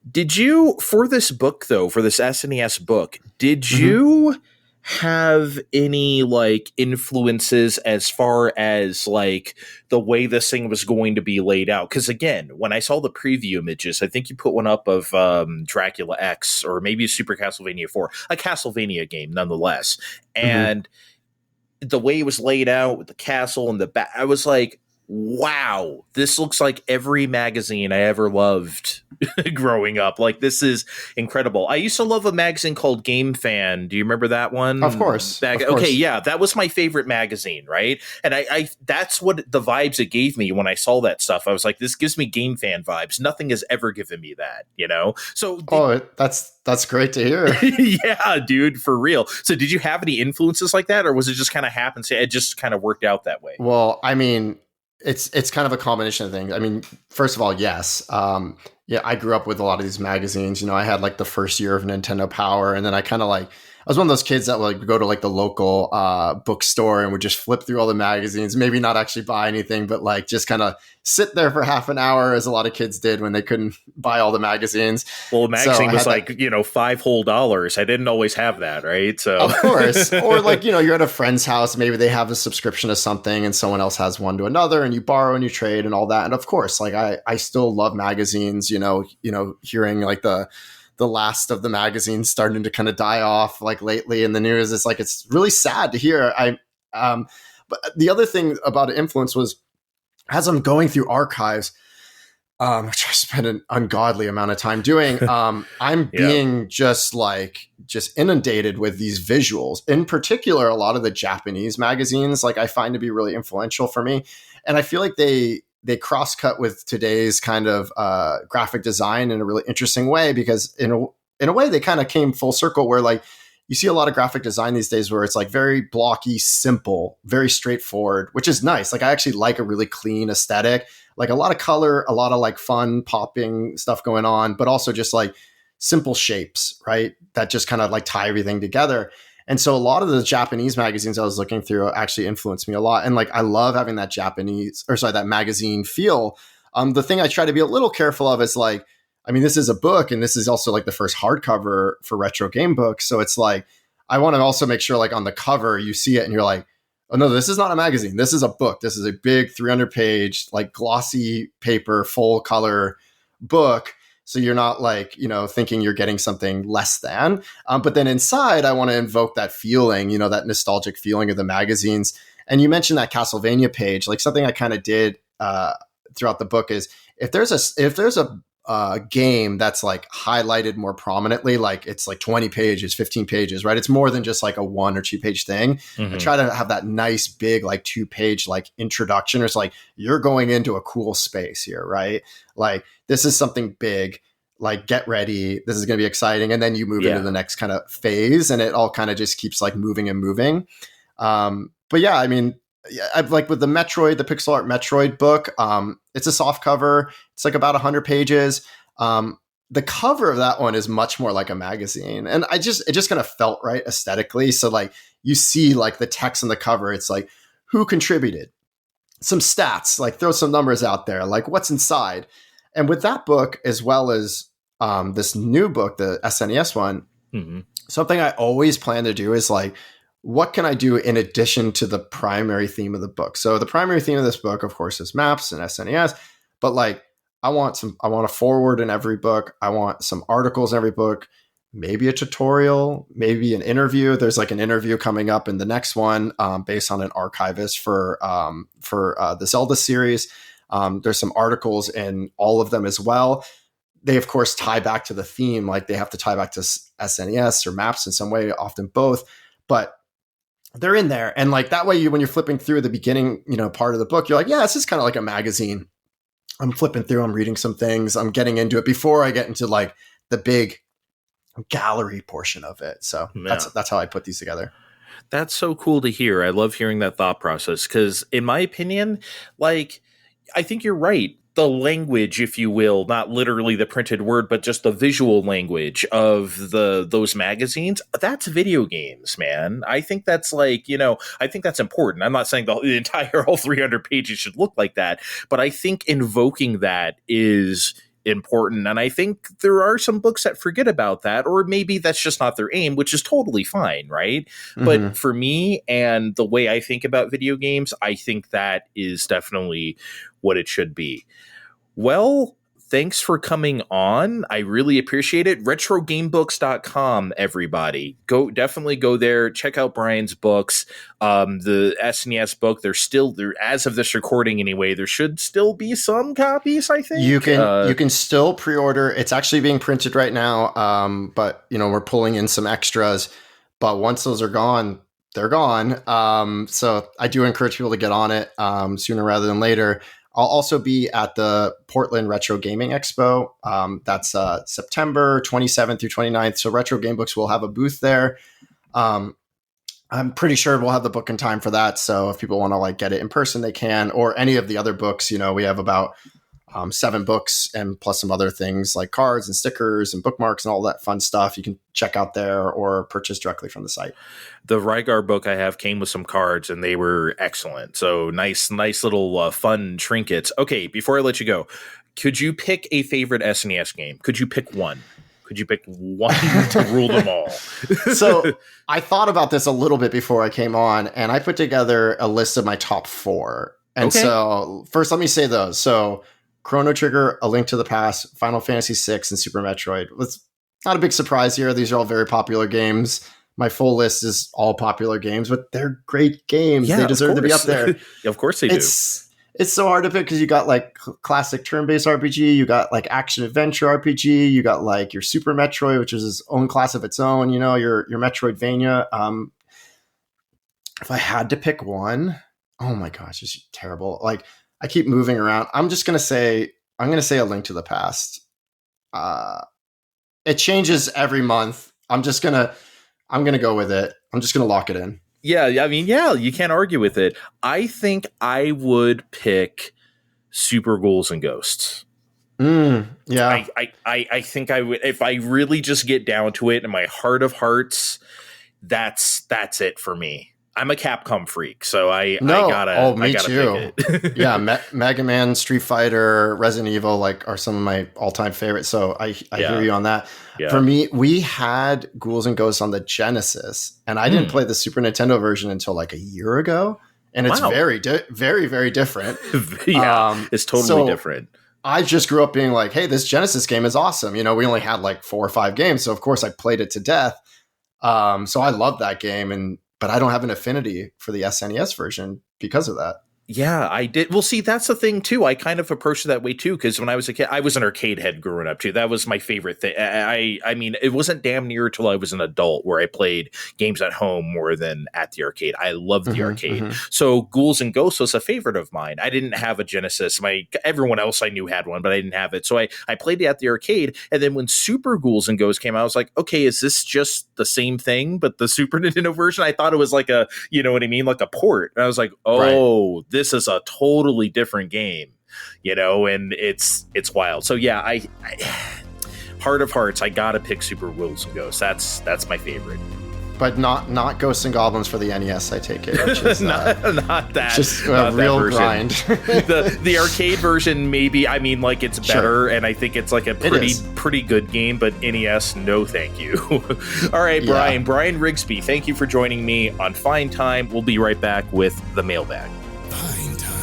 Did you, for this book though, for this SNES book, did you have any like influences as far as like the way this thing was going to be laid out? Because again, when I saw the preview images, I think you put one up of Dracula X or maybe Super Castlevania 4, a Castlevania game nonetheless. And the way it was laid out with the castle and the back, I was like, wow, this looks like every magazine I ever loved growing up. Like, this is incredible. I used to love a magazine called Game Fan. Do you remember that one?
Of course.
Okay, yeah, that was my favorite magazine, right? And I that's what the vibes it gave me when I saw that stuff. I was like, this gives me Game Fan vibes. Nothing has ever given me that, So
that's great to hear.
Yeah, dude, for real. So did you have any influences like that, or was it just kind of happenstance? It just kind of worked out that way?
Well, I mean, it's kind of a combination of things. I mean, first of all, yes. I grew up with a lot of these magazines. I had like the first year of Nintendo Power, and then I kind of like, was one of those kids that would go to like the local bookstore and would just flip through all the magazines, maybe not actually buy anything, but like just kind of sit there for half an hour, as a lot of kids did when they couldn't buy all the magazines.
Well, a magazine was like, $5 whole. I didn't always have that, right? So
of course. Or like, you're at a friend's house, maybe they have a subscription to something and someone else has one to another, and you borrow and you trade and all that. And of course, like I still love magazines, hearing like the last of the magazines starting to kind of die off like lately in the news. It's like, it's really sad to hear. But the other thing about influence was, as I'm going through archives, which I spent an ungodly amount of time doing, I'm being just inundated with these visuals. In particular, a lot of the Japanese magazines, like I find to be really influential for me. And I feel like they cross-cut with today's kind of graphic design in a really interesting way, because in a way they kind of came full circle, where like you see a lot of graphic design these days where it's like very blocky, simple, very straightforward, which is nice. Like I actually like a really clean aesthetic, like a lot of color, a lot of like fun popping stuff going on, but also just like simple shapes, right? That just kind of like tie everything together. And so a lot of the Japanese magazines I was looking through actually influenced me a lot. And like, I love having that that magazine feel. The thing I try to be a little careful of is like, I mean, this is a book, and this is also like the first hardcover for retro game books. So it's like, I want to also make sure like on the cover, you see it and you're like, oh no, this is not a magazine. This is a book. This is a big 300-page, like glossy paper, full color book. So you're not like, thinking you're getting something less than. But then inside, I want to invoke that feeling, that nostalgic feeling of the magazines. And you mentioned that Castlevania page, like something I kind of did throughout the book is, if there's a game that's like highlighted more prominently, like it's like 20 pages, 15 pages, right? It's more than just like a 1 or 2 page thing. Mm-hmm. I try to have that nice big like 2-page like introduction. It's like, you're going into a cool space here, right? Like this is something big, like get ready. This is going to be exciting. And then you move into the next kind of phase, and it all kind of just keeps like moving and moving. But yeah, I mean, I've like with the pixel art Metroid book, it's a soft cover. It's like about 100 pages. The cover of that one is much more like a magazine. And it just kind of felt right aesthetically. So like you see like the text on the cover, it's like, who contributed? Some stats, like throw some numbers out there, like what's inside. And with that book, as well as this new book, the SNES one, something I always plan to do is like, what can I do in addition to the primary theme of the book? So the primary theme of this book, of course, is maps and SNES, but like I want a forward in every book. I want some articles in every book, maybe a tutorial, maybe an interview. There's like an interview coming up in the next one based on an archivist for the Zelda series. There's some articles in all of them as well. They, of course, tie back to the theme. Like they have to tie back to SNES or maps in some way, often both. But they're in there. And like that way, when you're flipping through the beginning, part of the book, you're like, yeah, this is kind of like a magazine. I'm flipping through, I'm reading some things, I'm getting into it before I get into like the big gallery portion of it. So that's how I put these together.
That's so cool to hear. I love hearing that thought process, because in my opinion, like, I think you're right. The language, if you will, not literally the printed word, but just the visual language of those magazines, that's video games, man. I think that's like, I think that's important. I'm not saying the entire all 300 pages should look like that, but I think invoking that is important. And I think there are some books that forget about that, or maybe that's just not their aim, which is totally fine, right? Mm-hmm. But for me and the way I think about video games, I think that is definitely what it should be. Well, thanks for coming on. I really appreciate it. RetroGameBooks.com, everybody. Definitely go there. Check out Brian's books. The SNES book, they're as of this recording anyway, there should still be some copies, I think.
You can still pre-order. It's actually being printed right now. But we're pulling in some extras. But once those are gone, they're gone. So I do encourage people to get on it sooner rather than later. I'll also be at the Portland Retro Gaming Expo. That's September 27th through 29th. So Retro Game Books will have a booth there. I'm pretty sure we'll have the book in time for that. So if people want to like get it in person, they can. Or any of the other books, we have about 7 books and plus some other things like cards and stickers and bookmarks and all that fun stuff you can check out there or purchase directly from the site.
The Rygar book I have came with some cards and they were excellent. So nice little fun trinkets. Okay, before I let you go, could you pick a favorite SNES game? Could you pick one? Could you pick one to rule them all?
So I thought about this a little bit before I came on, and I put together a list of my top 4. And so first, let me say those. So Chrono Trigger, A Link to the Past, Final Fantasy VI, and Super Metroid. It's not a big surprise here. These are all very popular games. My full list is all popular games, but they're great games.
Yeah,
they deserve to be up there.
Of course they do.
It's so hard to pick because you got like classic turn-based RPG, you got like action adventure RPG, you got like your Super Metroid, which is its own class of its own. You know, your Metroidvania. If I had to pick one, oh my gosh, it's terrible. Like I keep moving around. I'm gonna say A Link to the Past. It changes every month. I'm gonna go with it. I'm just gonna lock it in.
Yeah, I mean, yeah, you can't argue with it. I think I would pick Super Ghouls and Ghosts.
Yeah.
I think I would, if I really just get down to it in my heart of hearts, that's it for me. I'm a Capcom freak, so I gotta pick it.
Yeah, Mega Man, Street Fighter, Resident Evil, like are some of my all-time favorites. So I hear you on that. Yeah. For me, we had Ghouls and Ghosts on the Genesis, and I didn't play the Super Nintendo version until like a year ago, and it's very, very different.
It's totally different.
I just grew up being like, hey, this Genesis game is awesome. You know, we only had like 4 or 5 games, so of course I played it to death. So I love that game, but I don't have an affinity for the SNES version because of that.
Yeah, I did. Well, see, that's the thing, too. I kind of approached it that way, too, because when I was a kid, I was an arcade head growing up, too. That was my favorite thing. I mean, it wasn't damn near till I was an adult where I played games at home more than at the arcade. I loved the arcade. So Ghouls and Ghosts was a favorite of mine. I didn't have a Genesis. Everyone else I knew had one, but I didn't have it. So I played it at the arcade. And then when Super Ghouls and Ghosts came out, I was like, okay, is this just the same thing, but the Super Nintendo version? I thought it was like a, you know what I mean? Like a port. And I was like, oh, This is a totally different game, you know, and it's wild. So yeah, I heart of hearts, I gotta pick Super Ghouls and Ghosts. That's my favorite.
But not Ghosts and Goblins for the NES, I take it. Which is,
not that.
Just a real grind.
the arcade version, maybe. I mean, like it's better, and I think it's like a pretty good game. But NES, no, thank you. All right, Brian Riggsbee, thank you for joining me on Fine Time. We'll be right back with the mailbag.
Fine Time.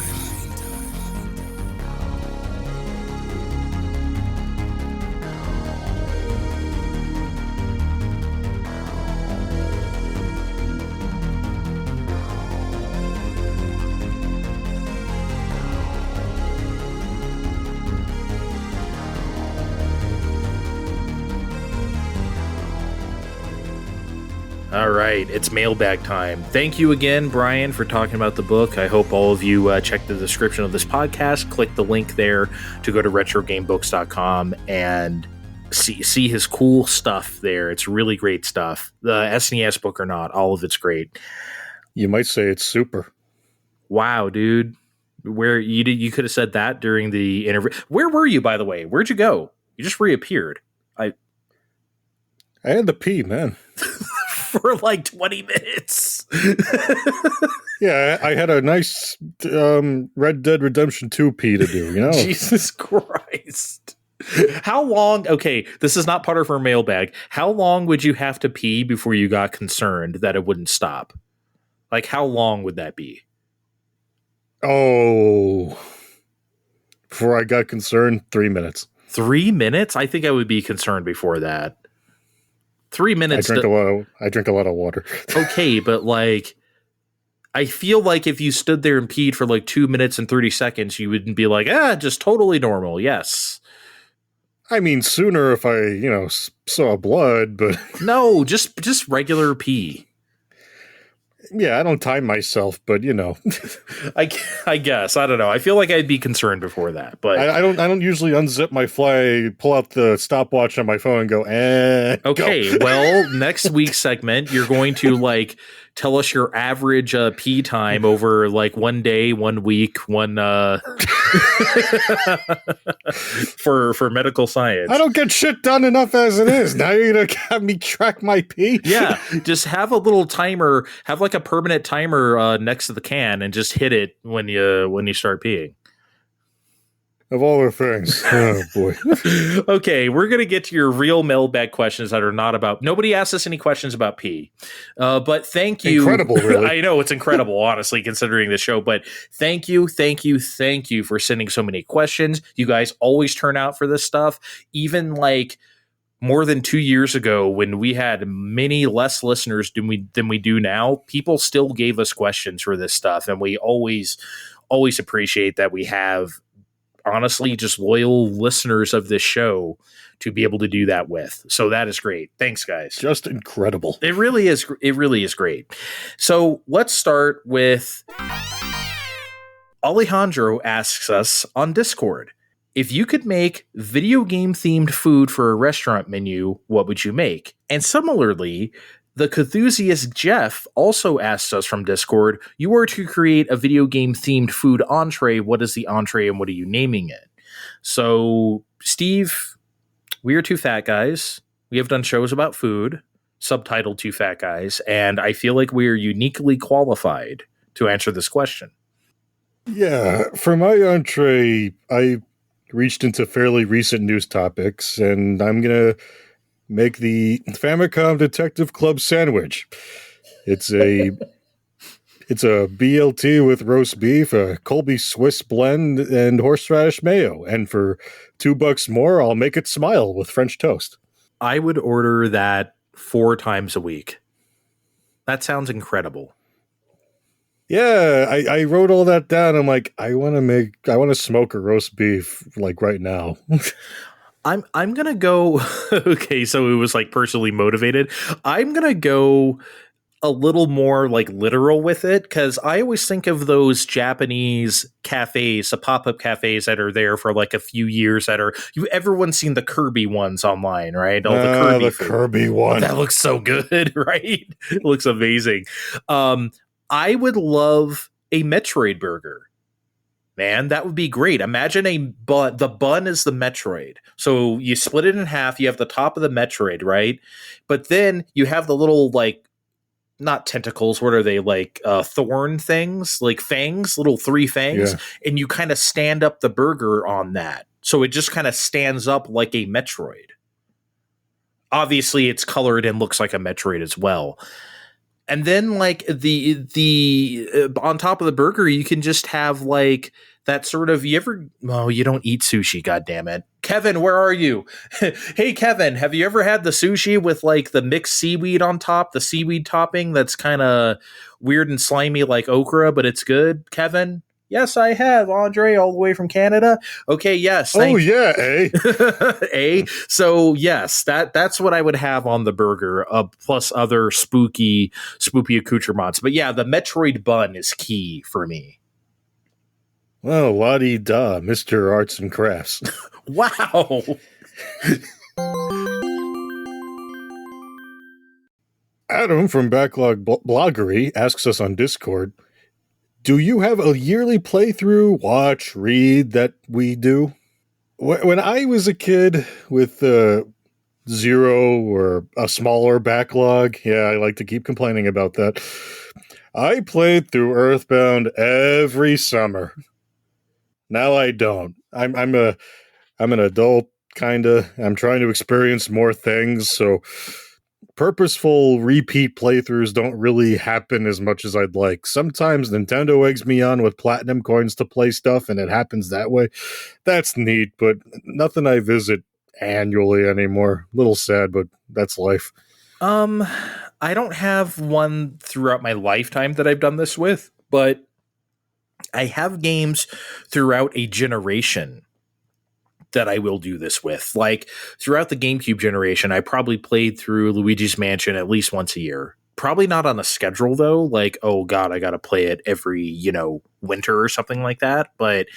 All right, it's mailbag time. Thank you again, Brian, for talking about the book. I hope all of you check the description of this podcast, click the link there to go to retrogamebooks.com and see his cool stuff there. It's really great stuff. The SNES book or not, all of it's great.
You might say it's super.
Wow, dude. Where you could have said that during the interview. Where were you, by the way? Where'd you go? You just reappeared. I
had to pee, man.
For like 20 minutes.
Yeah, I had a nice Red Dead Redemption 2 pee to do, you know?
Jesus Christ. How long? Okay, this is not part of our mailbag. How long would you have to pee before you got concerned that it wouldn't stop? Like, how long would that be?
Oh, before I got concerned, 3 minutes.
3 minutes? I think I would be concerned before that. 3 minutes.
I drink a lot of water.
Okay, but like, I feel like if you stood there and peed for like 2 minutes and 30 seconds, you wouldn't be like, just totally normal. Yes.
I mean, sooner if I, saw blood, but
no, just regular pee.
Yeah, I don't time myself, but
I guess I don't know. I feel like I'd be concerned before that, but
I don't usually unzip my fly, pull out the stopwatch on my phone, and go.
Okay, well, next week's segment, you're going to like tell us your average pee time over like 1 day, 1 week, one for medical science.
I don't get shit done enough as it is. Now you're gonna have me track my pee?
Yeah, just have a little timer. Have like a permanent timer next to the can, and just hit it when you start peeing.
Of all the things. Oh, boy.
Okay, we're going to get to your real mailbag questions that are not about... Nobody asked us any questions about pee. But thank you.
Incredible, really.
I know, it's incredible, honestly, considering the show. But thank you for sending so many questions. You guys always turn out for this stuff. Even like more than 2 years ago, when we had many less listeners than we do now, people still gave us questions for this stuff. And we always appreciate that we have... honestly, just loyal listeners of this show to be able to do that with. So that is great. Thanks, guys.
Just incredible.
It really is. It really is great. So let's start with Alejandro asks us on Discord, if you could make video game themed food for a restaurant menu, what would you make? And similarly, the Cthusiast Jeff also asks us from Discord, you were to create a video game themed food entree. What is the entree and what are you naming it? So, Steve, we are two fat guys. We have done shows about food, subtitled Two Fat Guys, and I feel like we are uniquely qualified to answer this question.
Yeah, for my entree, I reached into fairly recent news topics, and I'm going to make the Famicom Detective Club sandwich. It's a BLT with roast beef, a Colby Swiss blend, and horseradish mayo. And for $2 more, I'll make it smile with French toast.
I would order that 4 times a week. That sounds incredible.
Yeah, I wrote all that down. I'm like, I want to smoke a roast beef like right now.
I'm gonna go. Okay, so it was like personally motivated. I'm gonna go a little more like literal with it, because I always think of those Japanese cafes, the pop-up cafes that are there for like a few years. Everyone's seen the Kirby ones online, right? All the
Kirby one.
That looks so good, right? It looks amazing. I would love a Metroid burger. Man, that would be great. Imagine the bun is the Metroid. So you split it in half. You have the top of the Metroid, right? But then you have the little, like, not tentacles. What are they? Like thorn things? Like fangs? Little 3 fangs? Yeah. And you kind of stand up the burger on that. So it just kind of stands up like a Metroid. Obviously, it's colored and looks like a Metroid as well. And then, like, the on top of the burger, you can just have, like, that sort of, you don't eat sushi, goddammit. Kevin, where are you? Hey, Kevin, have you ever had the sushi with, like, the mixed seaweed on top, the seaweed topping that's kind of weird and slimy like okra, but it's good, Kevin? Yes, I have, Andre, all the way from Canada. Okay, yes.
Oh, yeah, eh?
Eh? So, yes, that's what I would have on the burger, plus other spooky accoutrements. But yeah, the Metroid bun is key for me.
Well, la-di-da, Mr. Arts and Crafts.
Wow!
Adam from Backlog Bloggery asks us on Discord, do you have a yearly playthrough, watch, read that we do? When I was a kid with 0 or a smaller backlog, yeah, I like to keep complaining about that, I played through Earthbound every summer. Now I don't. I'm an adult, kinda. I'm trying to experience more things, so purposeful repeat playthroughs don't really happen as much as I'd like. Sometimes Nintendo eggs me on with platinum coins to play stuff, and it happens that way. That's neat, but nothing I visit annually anymore. Little sad, but that's life.
I don't have one throughout my lifetime that I've done this with, but I have games throughout a generation that I will do this with. Like, throughout the GameCube generation, I probably played through Luigi's Mansion at least once a year. Probably not on a schedule, though. Like, oh, God, I got to play it every, winter or something like that. But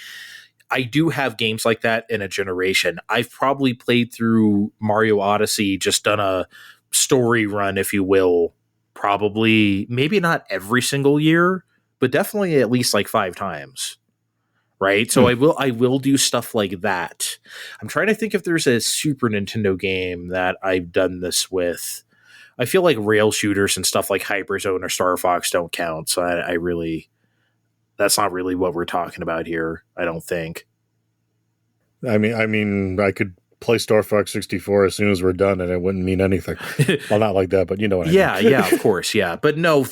I do have games like that in a generation. I've probably played through Mario Odyssey, just done a story run, if you will, probably, maybe not every single year, but definitely at least like 5 times. right? So I will do stuff like that. I'm trying to think if there's a Super Nintendo game that I've done this with. I feel like rail shooters and stuff like Hyperzone or Star Fox don't count. So I really, that's not really what we're talking about here, I don't think.
I mean, I could play Star Fox 64 as soon as we're done, and it wouldn't mean anything. Well, not like that, but you know what I mean.
Yeah, of course, yeah. But no,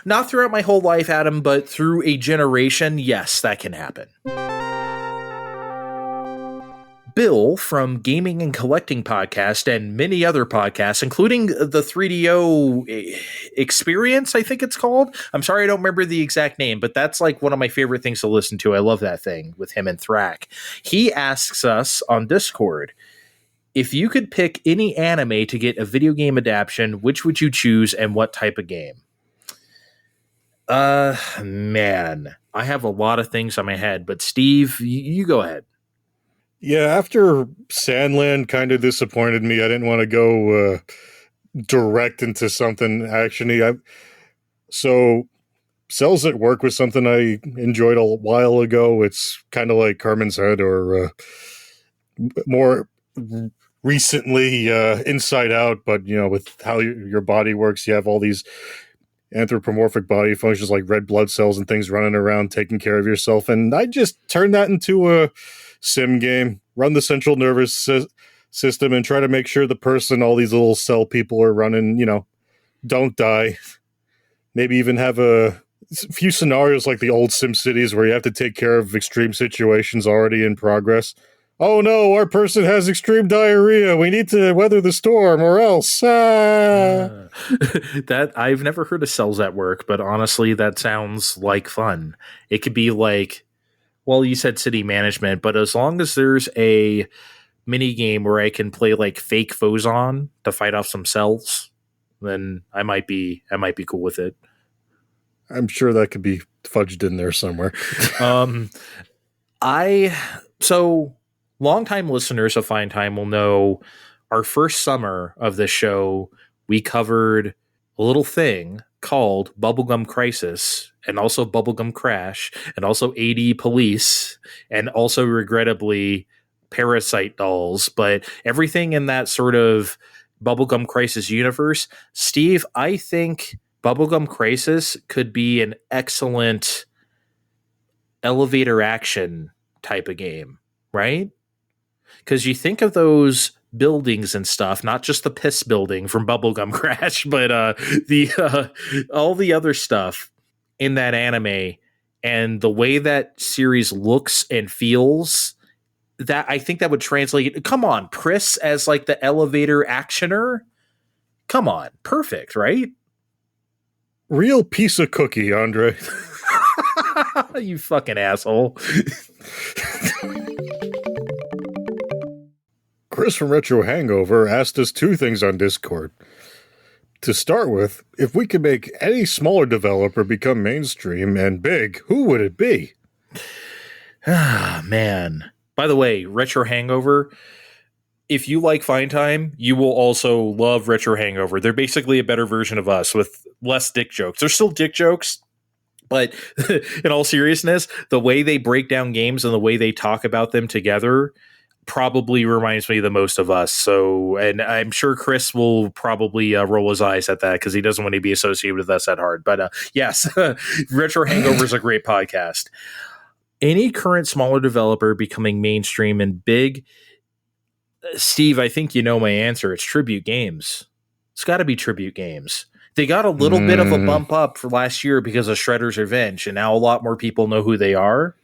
not throughout my whole life, Adam, but through a generation, yes, that can happen. Bill from Gaming and Collecting Podcast and many other podcasts, including the 3DO Experience, I think it's called. I'm sorry, I don't remember the exact name, but that's like one of my favorite things to listen to. I love that thing with him and Thrak. He asks us on Discord, if you could pick any anime to get a video game adaptation, which would you choose and what type of game? Man, I have a lot of things on my head, but Steve, you go ahead.
Yeah, after Sandland kind of disappointed me, I didn't want to go direct into something actiony. So Cells at Work was something I enjoyed a while ago. It's kind of like Carmen's Head, or more recently Inside Out, but with how your body works, you have all these anthropomorphic body functions like red blood cells and things running around taking care of yourself. And I just turned that into a sim game, run the central nervous system and try to make sure the person all these little cell people are running, don't die. Maybe even have a few scenarios like the old Sim Cities where you have to take care of extreme situations already in progress. Oh no, our person has extreme diarrhea. We need to weather the storm or else.
That I've never heard of Cells at Work, but honestly, that sounds like fun. It could be like, well, you said city management, but as long as there's a mini game where I can play like fake Fozon to fight off some cells, then I might be cool with it.
I'm sure that could be fudged in there somewhere.
So longtime listeners of Fine Time will know our first summer of the show, we covered a little thing called Bubblegum Crisis, and also Bubblegum Crash, and also AD Police, and also regrettably Parasite Dolls, but everything in that sort of Bubblegum Crisis universe. Steve, I think Bubblegum Crisis could be an excellent elevator action type of game, right? Because you think of those buildings and stuff, not just the piss building from Bubblegum Crash, but all the other stuff in that anime and the way that series looks and feels, that I think that would translate. Come on, Pris as like the elevator actioner. Come on, perfect, right?
Real piece of cookie, Andre.
You fucking asshole.
Chris from Retro Hangover asked us two things on Discord. To start with, if we could make any smaller developer become mainstream and big, who would it be?
Ah, man. By the way, Retro Hangover, if you like Fine Time, you will also love Retro Hangover. They're basically a better version of us with less dick jokes. There's still dick jokes, but in all seriousness, the way they break down games and the way they talk about them together probably reminds me the most of us. So, and I'm sure Chris will probably roll his eyes at that because he doesn't want to be associated with us that hard. But yes, Retro Hangover is a great podcast. Any current smaller developer becoming mainstream and big, Steve, I think you know my answer. It's Tribute Games. It's got to be Tribute Games. They got a little bit of a bump up for last year because of Shredder's Revenge, and now a lot more people know who they are.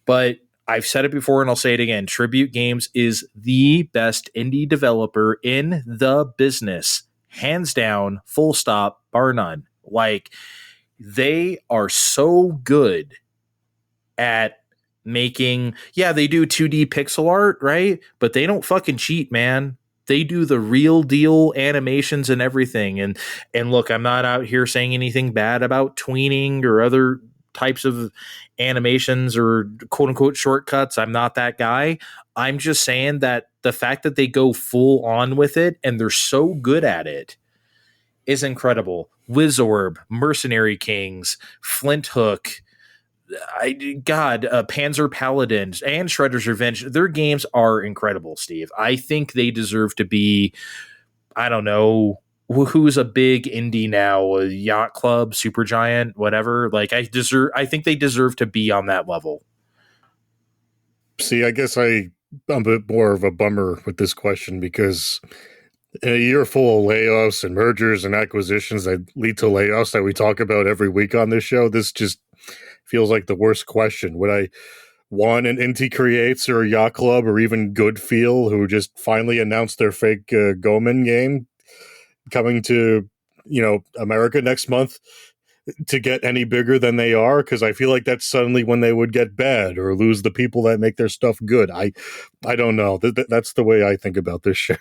But I've said it before and I'll say it again. Tribute Games is the best indie developer in the business. Hands down, full stop, bar none. Like, they are so good at making, they do 2D pixel art, right? But they don't fucking cheat, man. They do the real deal animations and everything. And look, I'm not out here saying anything bad about tweening or other types of animations or quote unquote shortcuts. I'm not that guy. I'm just saying that the fact that they go full on with it and they're so good at it is incredible. Wizorb, Mercenary Kings, Flint Hook, Panzer Paladin and Shredder's Revenge, their games are incredible, Steve. I think they deserve to be, I don't know, who's a big indie now, Yacht Club, Supergiant, whatever. Like, I think they deserve to be on that level.
See, I guess I'm a bit more of a bummer with this question because in a year full of layoffs and mergers and acquisitions that lead to layoffs that we talk about every week on this show, this just feels like the worst question. Would I want an Inti Creates or a Yacht Club or even Good Feel, who just finally announced their fake Goman game coming to, America next month, to get any bigger than they are? Because I feel like that's suddenly when they would get bad or lose the people that make their stuff good. I don't know. That's the way I think about this shit.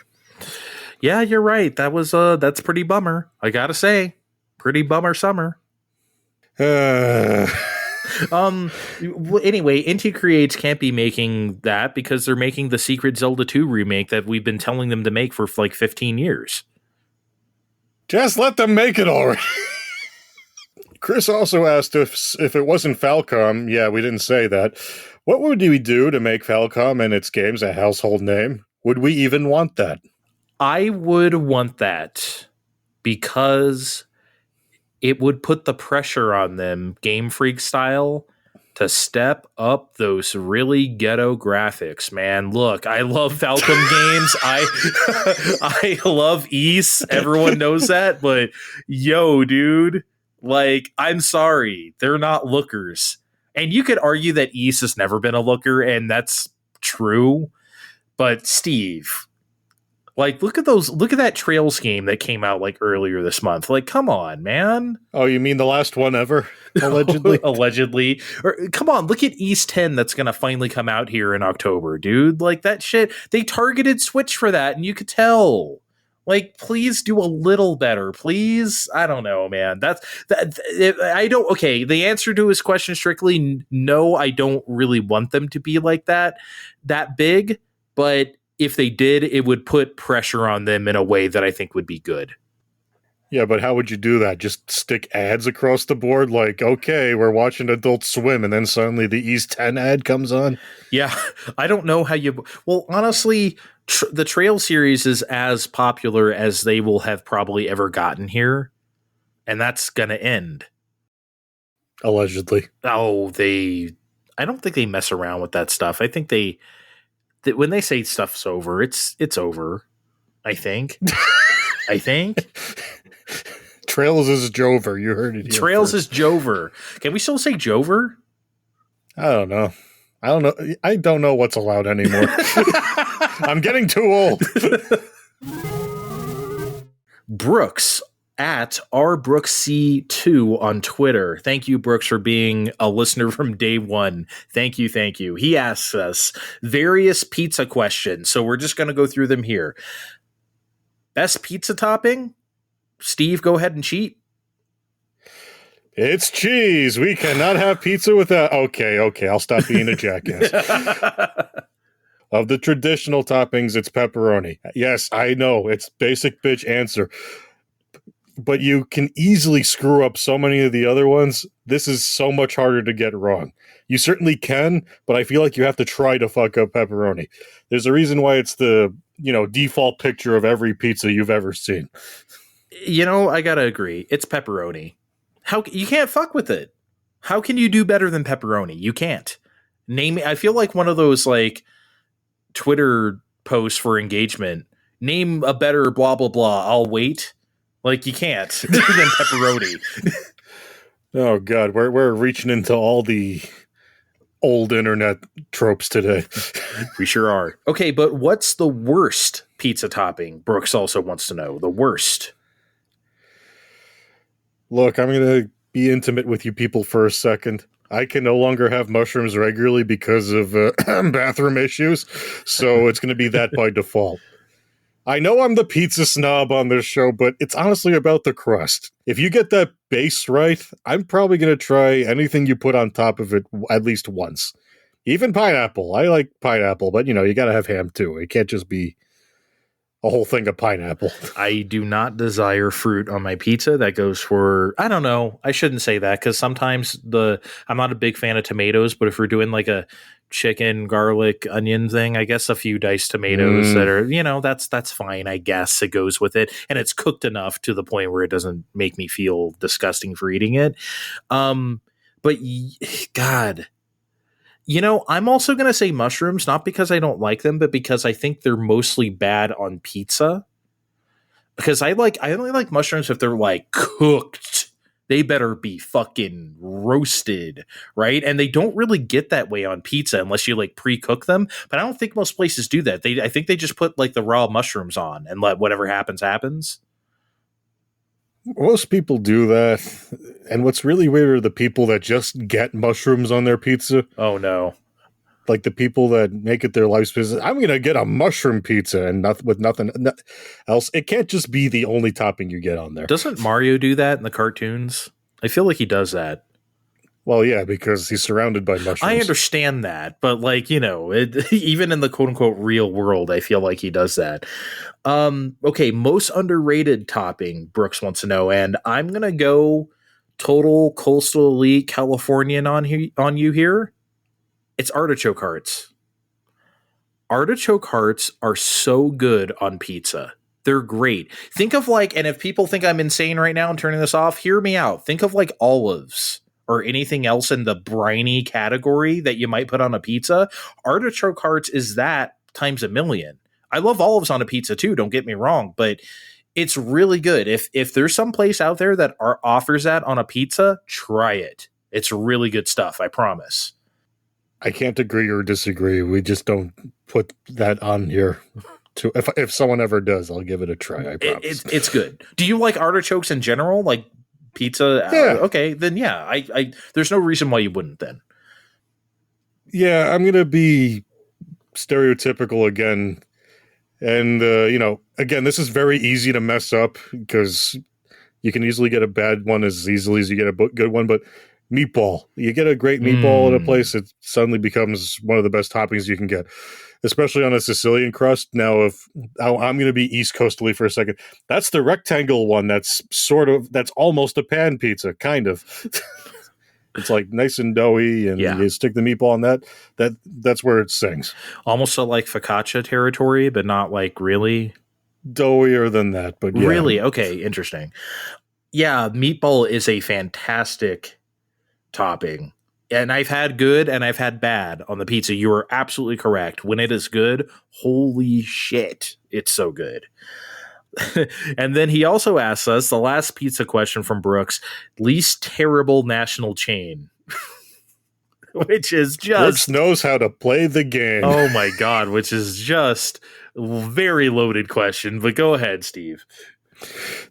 Yeah, you're right. That's pretty bummer. I gotta say, pretty bummer summer. Anyway, Inti Creates can't be making that because they're making the Secret Zelda 2 remake that we've been telling them to make for like 15 years.
Just let them make it already. Chris also asked if it wasn't Falcom. Yeah, we didn't say that. What would we do to make Falcom and its games a household name? Would we even want that?
I would want that because it would put the pressure on them, Game Freak style, to step up those really ghetto graphics, man. Look, I love Falcom games. I love Ys. Everyone knows that, but yo, dude, like, I'm sorry, they're not lookers. And you could argue that Ys has never been a looker, and that's true. But Steve, like, look at that Trails game that came out like earlier this month. Like, come on, man.
Oh, you mean the last one ever? Allegedly.
Allegedly. Or come on, look at East 10 that's going to finally come out here in October, dude. Like, that shit, they targeted Switch for that, and you could tell. Like, please do a little better, please. I don't know, man. Okay, the answer to his question strictly, no, I don't really want them to be like that big, but if they did, it would put pressure on them in a way that I think would be good.
Yeah, but how would you do that? Just stick ads across the board? Like, okay, we're watching Adult Swim, and then suddenly the East 10 ad comes on?
Yeah, I don't know how you... Well, honestly, the Trail series is as popular as they will have probably ever gotten here, and that's going to end.
Allegedly.
Oh, I don't think they mess around with that stuff. I think when they say stuff's over, it's over. I think.
Trails is Jover. You heard it here
Trails
first.
is Jover. Can we still say Jover?
I don't know. I don't know what's allowed anymore. I'm getting too old.
Brooks at rbrooksc2 on Twitter. Thank you, Brooks, for being a listener from day one. Thank you. He asks us various pizza questions, so we're just going to go through them here. Best pizza topping? Steve, go ahead and cheat.
It's cheese. We cannot have pizza without... Okay, I'll stop being a jackass. Of the traditional toppings, it's pepperoni. Yes, I know. It's basic bitch answer. But you can easily screw up so many of the other ones. This is so much harder to get wrong. You certainly can, but I feel like you have to try to fuck up pepperoni. There's a reason why it's the, default picture of every pizza you've ever seen.
I gotta agree. It's pepperoni. You can't fuck with it. How can you do better than pepperoni? You can't. I feel like one of those like Twitter posts for engagement. Name a better blah blah blah. I'll wait. Like, you can't than pepperoni.
Oh God, we're reaching into all the old internet tropes today.
We sure are. Okay, but what's the worst pizza topping? Brooks also wants to know the worst.
Look, I'm going to be intimate with you people for a second. I can no longer have mushrooms regularly because of bathroom issues, so it's going to be that by default. I know I'm the pizza snob on this show, but it's honestly about the crust. If you get that base right, I'm probably going to try anything you put on top of it at least once. Even pineapple. I like pineapple, but you got to have ham too. It can't just be a whole thing of pineapple.
I do not desire fruit on my pizza. That goes for, I don't know. I shouldn't say that because sometimes I'm not a big fan of tomatoes, but if we're doing like a chicken, garlic, onion thing, I guess a few diced tomatoes that are, that's fine. I guess it goes with it. And it's cooked enough to the point where it doesn't make me feel disgusting for eating it. But God, I'm also going to say mushrooms, not because I don't like them, but because I think they're mostly bad on pizza. Because I only like mushrooms if they're like cooked. They better be fucking roasted, right? And they don't really get that way on pizza unless you like pre-cook them. But I don't think most places do that. I think they just put like the raw mushrooms on and let whatever happens happens.
Most people do that. And what's really weird are the people that just get mushrooms on their pizza.
Oh, no.
Like the people that make it their life's business. I'm going to get a mushroom pizza and with nothing else. It can't just be the only topping you get on there.
Doesn't Mario do that in the cartoons? I feel like he does that.
Well, yeah, because he's surrounded by mushrooms.
I understand that, but like, even in the quote unquote real world, I feel like he does that. Okay, most underrated topping, Brooks wants to know, and I'm going to go total coastal elite Californian on you here. It's artichoke hearts. Artichoke hearts are so good on pizza. They're great. Think of like, and if people think I'm insane right now and turning this off, hear me out. Think of like olives or anything else in the briny category that you might put on a pizza. Artichoke hearts is that times a million. I love olives on a pizza too, don't get me wrong, but it's really good. If there's some place out there that offers that on a pizza, try it. It's really good stuff, I promise.
I can't agree or disagree. We just don't put that on here. If someone ever does, I'll give it a try, I promise.
It's good. Do you like artichokes in general? Like pizza?
Yeah.
Okay, then yeah. I there's no reason why you wouldn't then.
Yeah, I'm going to be stereotypical again. And, again, this is very easy to mess up because you can easily get a bad one as easily as you get a good one. But meatball, you get a great meatball at a place, it suddenly becomes one of the best toppings you can get, especially on a Sicilian crust. Now, I'm going to be East Coastally for a second. That's the rectangle one. That's almost a pan pizza, kind of. It's like nice and doughy, and you stick the meatball on that's where it sings.
Almost so like focaccia territory, but not like really
doughier than that. But yeah.
Really? Okay, interesting. Yeah, meatball is a fantastic topping. And I've had good and I've had bad on the pizza. You are absolutely correct. When it is good, holy shit, it's so good. And then he also asks us, the last pizza question from Brooks, least terrible national chain. Which is just...
Brooks knows how to play the game.
Oh my God, which is just a very loaded question. But go ahead, Steve.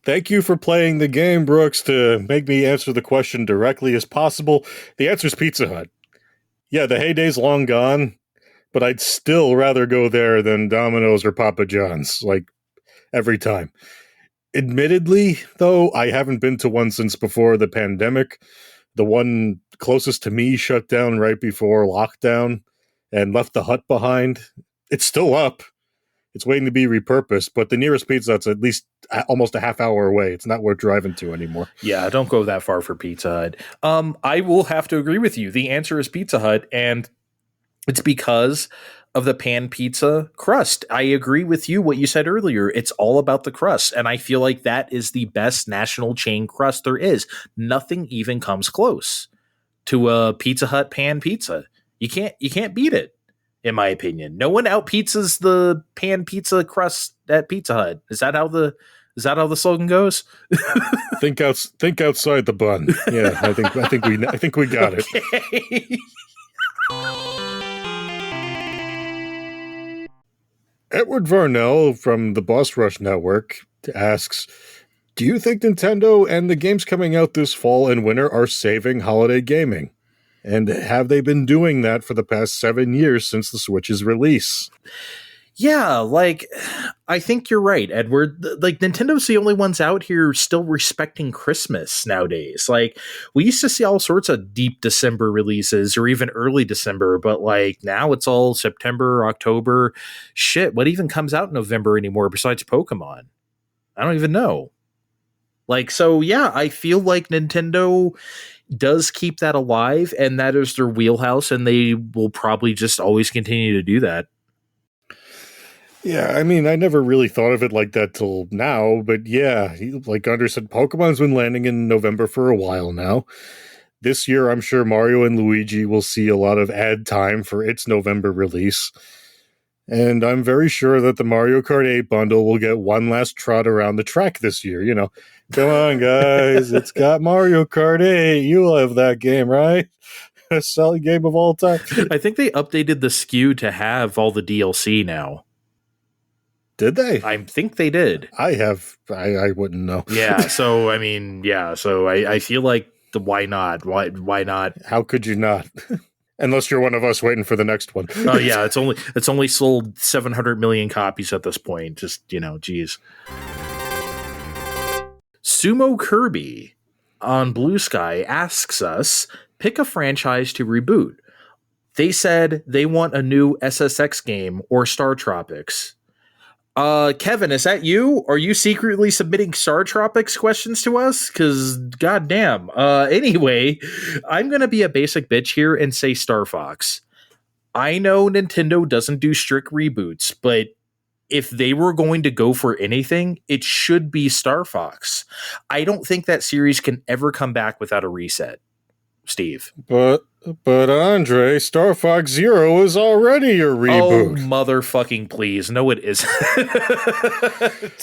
Thank you for playing the game, Brooks, to make me answer the question directly as possible. The answer is Pizza Hut. Yeah, the heyday's long gone, but I'd still rather go there than Domino's or Papa John's, like, every time. Admittedly, though, I haven't been to one since before the pandemic. The one closest to me shut down right before lockdown and left the hut behind. It's still up. It's waiting to be repurposed, but the nearest Pizza Hut's at least almost a half hour away. It's not worth driving to anymore.
Yeah, don't go that far for Pizza Hut. I will have to agree with you. The answer is Pizza Hut, and it's because of the pan pizza crust. I agree with you, what you said earlier. It's all about the crust, and I feel like that is the best national chain crust there is. Nothing even comes close to a Pizza Hut pan pizza. You can't beat it. In my opinion, no one out pizzas the pan pizza crust at Pizza Hut. Is that how the slogan goes?
Think outside the bun. Yeah, I think we got it. Edward Varnell from the Boss Rush Network asks, do you think Nintendo and the games coming out this fall and winter are saving holiday gaming? And have they been doing that for the past 7 years since the Switch's release?
Yeah, like, I think you're right, Edward. Like, Nintendo's the only ones out here still respecting Christmas nowadays. Like, we used to see all sorts of deep December releases or even early December, but like now it's all September, October. Shit, what even comes out in November anymore besides Pokemon? I don't even know. Like, so yeah, I feel like Nintendo does keep that alive, and that is their wheelhouse, and they will probably just always continue to do that.
Yeah, I mean, I never really thought of it like that till now, but yeah, like Under said, Pokemon's been landing in November for a while now. This year, I'm sure Mario and Luigi will see a lot of ad time for its November release. And I'm very sure that the Mario Kart 8 bundle will get one last trot around the track this year. You know, come on, guys, it's got Mario Kart 8. You love that game, right? Best selling game of all time.
I think they updated the SKU to have all the DLC now.
Did they?
I think they did.
I wouldn't know.
Yeah, so I mean, yeah, so I feel like why not? Why not?
How could you not? Unless you're one of us waiting for the next one.
Oh yeah, it's only sold 700 million copies at this point. Just, you know, geez. Sumo Kirby on Blue Sky asks us, pick a franchise to reboot. They said they want a new SSX game or Star Tropics. Kevin, is that you? Are you secretly submitting Star Tropics questions to us? Because, goddamn. Anyway, I'm going to be a basic bitch here and say Star Fox. I know Nintendo doesn't do strict reboots, but if they were going to go for anything, it should be Star Fox. I don't think that series can ever come back without a reset. Steve.
But Andre, Star Fox Zero is already your reboot.
Oh, motherfucking please. No, it isn't.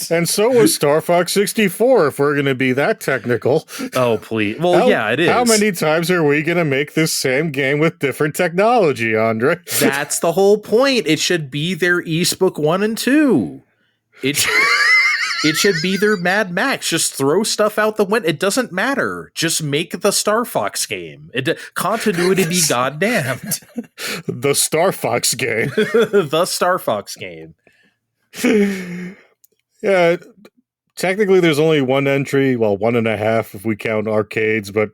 And so was Star Fox 64, if we're going to be that technical.
Oh, please. Well, yeah, it is.
How many times are we going to make this same game with different technology, Andre?
That's the whole point. It should be their East Book 1 and 2. It should be their Mad Max. Just throw stuff out the window. It doesn't matter. Just make the Star Fox game. Continuity be goddamned.
The Star Fox game.
The Star Fox game.
Yeah, technically there's only one entry. Well, 1.5 if we count arcades, but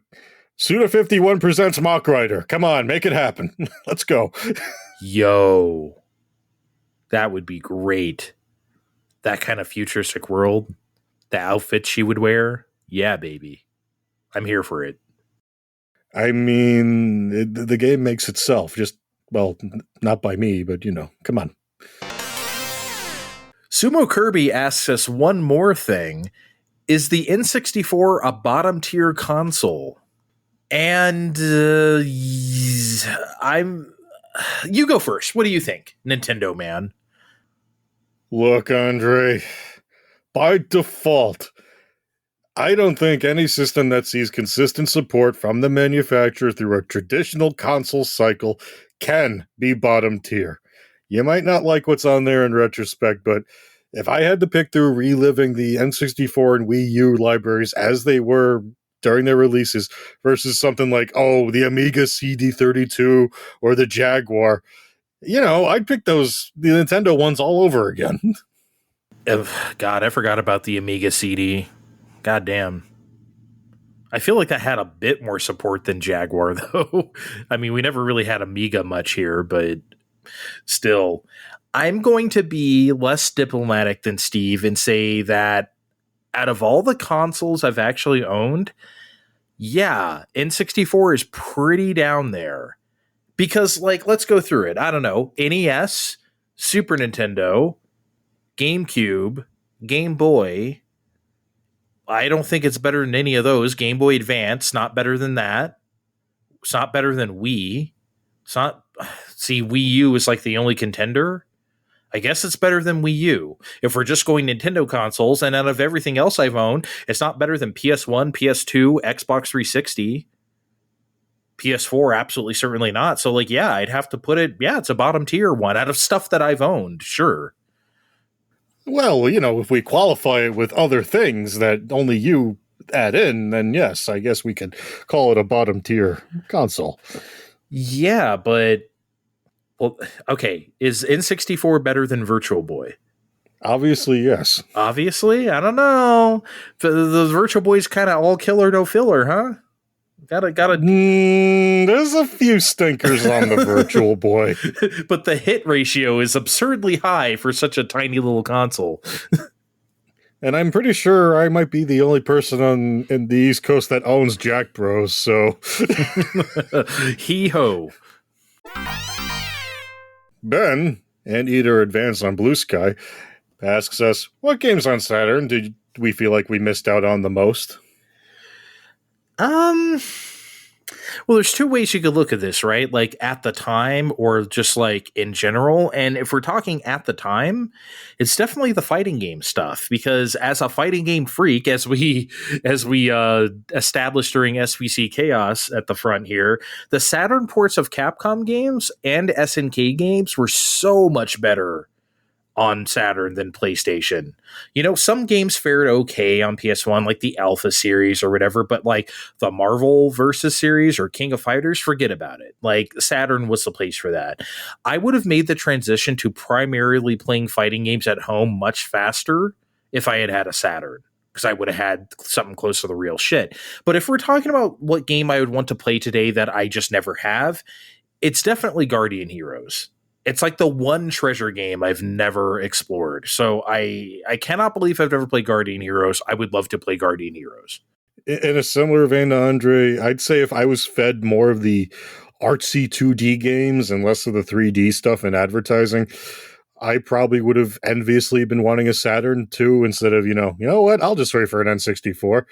Suda51 presents Mock Rider. Come on, make it happen. Let's go.
Yo. That would be great. That kind of futuristic world, the outfit she would wear. Yeah, baby. I'm here for it.
I mean, the game makes itself. Just, well, not by me, but, you know, come on.
Sumo Kirby asks us one more thing. Is the N64 a bottom tier console? And you go first. What do you think, Nintendo man?
Look, Andre, by default, I don't think any system that sees consistent support from the manufacturer through a traditional console cycle can be bottom tier. You might not like what's on there in retrospect, but if I had to pick through reliving the N64 and Wii U libraries as they were during their releases versus something like, the Amiga CD32 or the Jaguar, you know, I'd pick the Nintendo ones all over again.
God, I forgot about the Amiga CD. God damn. I feel like that had a bit more support than Jaguar, though. I mean, we never really had Amiga much here, but still. I'm going to be less diplomatic than Steve and say that out of all the consoles I've actually owned, yeah, N64 is pretty down there. Because, like, let's go through it. I don't know. NES, Super Nintendo, GameCube, Game Boy. I don't think it's better than any of those. Game Boy Advance, not better than that. It's not better than Wii. It's not... See, Wii U is like the only contender. I guess it's better than Wii U. If we're just going Nintendo consoles, and out of everything else I've owned, it's not better than PS1, PS2, Xbox 360. PS4, absolutely certainly not. So, like, yeah, I'd have to put it, it's a bottom tier one out of stuff that I've owned, sure.
Well, you know, if we qualify it with other things that only you add in, then yes, I guess we could call it a bottom tier console.
Yeah, but Well, okay. Is N64 better than Virtual Boy?
Obviously, yes.
Obviously, I don't know. The Virtual Boy's kind of all killer, no filler, huh? Gotta.
There's a few stinkers on the Virtual Boy.
But the hit ratio is absurdly high for such a tiny little console.
And I'm pretty sure I might be the only person in the East Coast that owns Jack Bros, so...
Hee-ho.
Ben, Anteater Advance on Blue Sky, asks us, what games on Saturn did we feel like we missed out on the most?
Well, there's two ways you could look at this, right? Like at the time or just like in general. And if we're talking at the time, it's definitely the fighting game stuff, because as a fighting game freak, as we established during SVC Chaos at the front here, the Saturn ports of Capcom games and SNK games were so much better on Saturn than PlayStation. You know, some games fared okay on PS1, like the Alpha series or whatever, but like the Marvel Versus series or King of Fighters, forget about it. Like Saturn was the place for that. I would have made the transition to primarily playing fighting games at home much faster if I had had a Saturn, because I would have had something close to the real shit. But if we're talking about what game I would want to play today that I just never have, it's definitely Guardian Heroes. It's like the one treasure game I've never explored. So I cannot believe I've never played Guardian Heroes. I would love to play Guardian Heroes.
In a similar vein to Andre, I'd say if I was fed more of the artsy 2D games and less of the 3D stuff in advertising, I probably would have enviously been wanting a Saturn too, instead of, you know what, I'll just wait for an N64.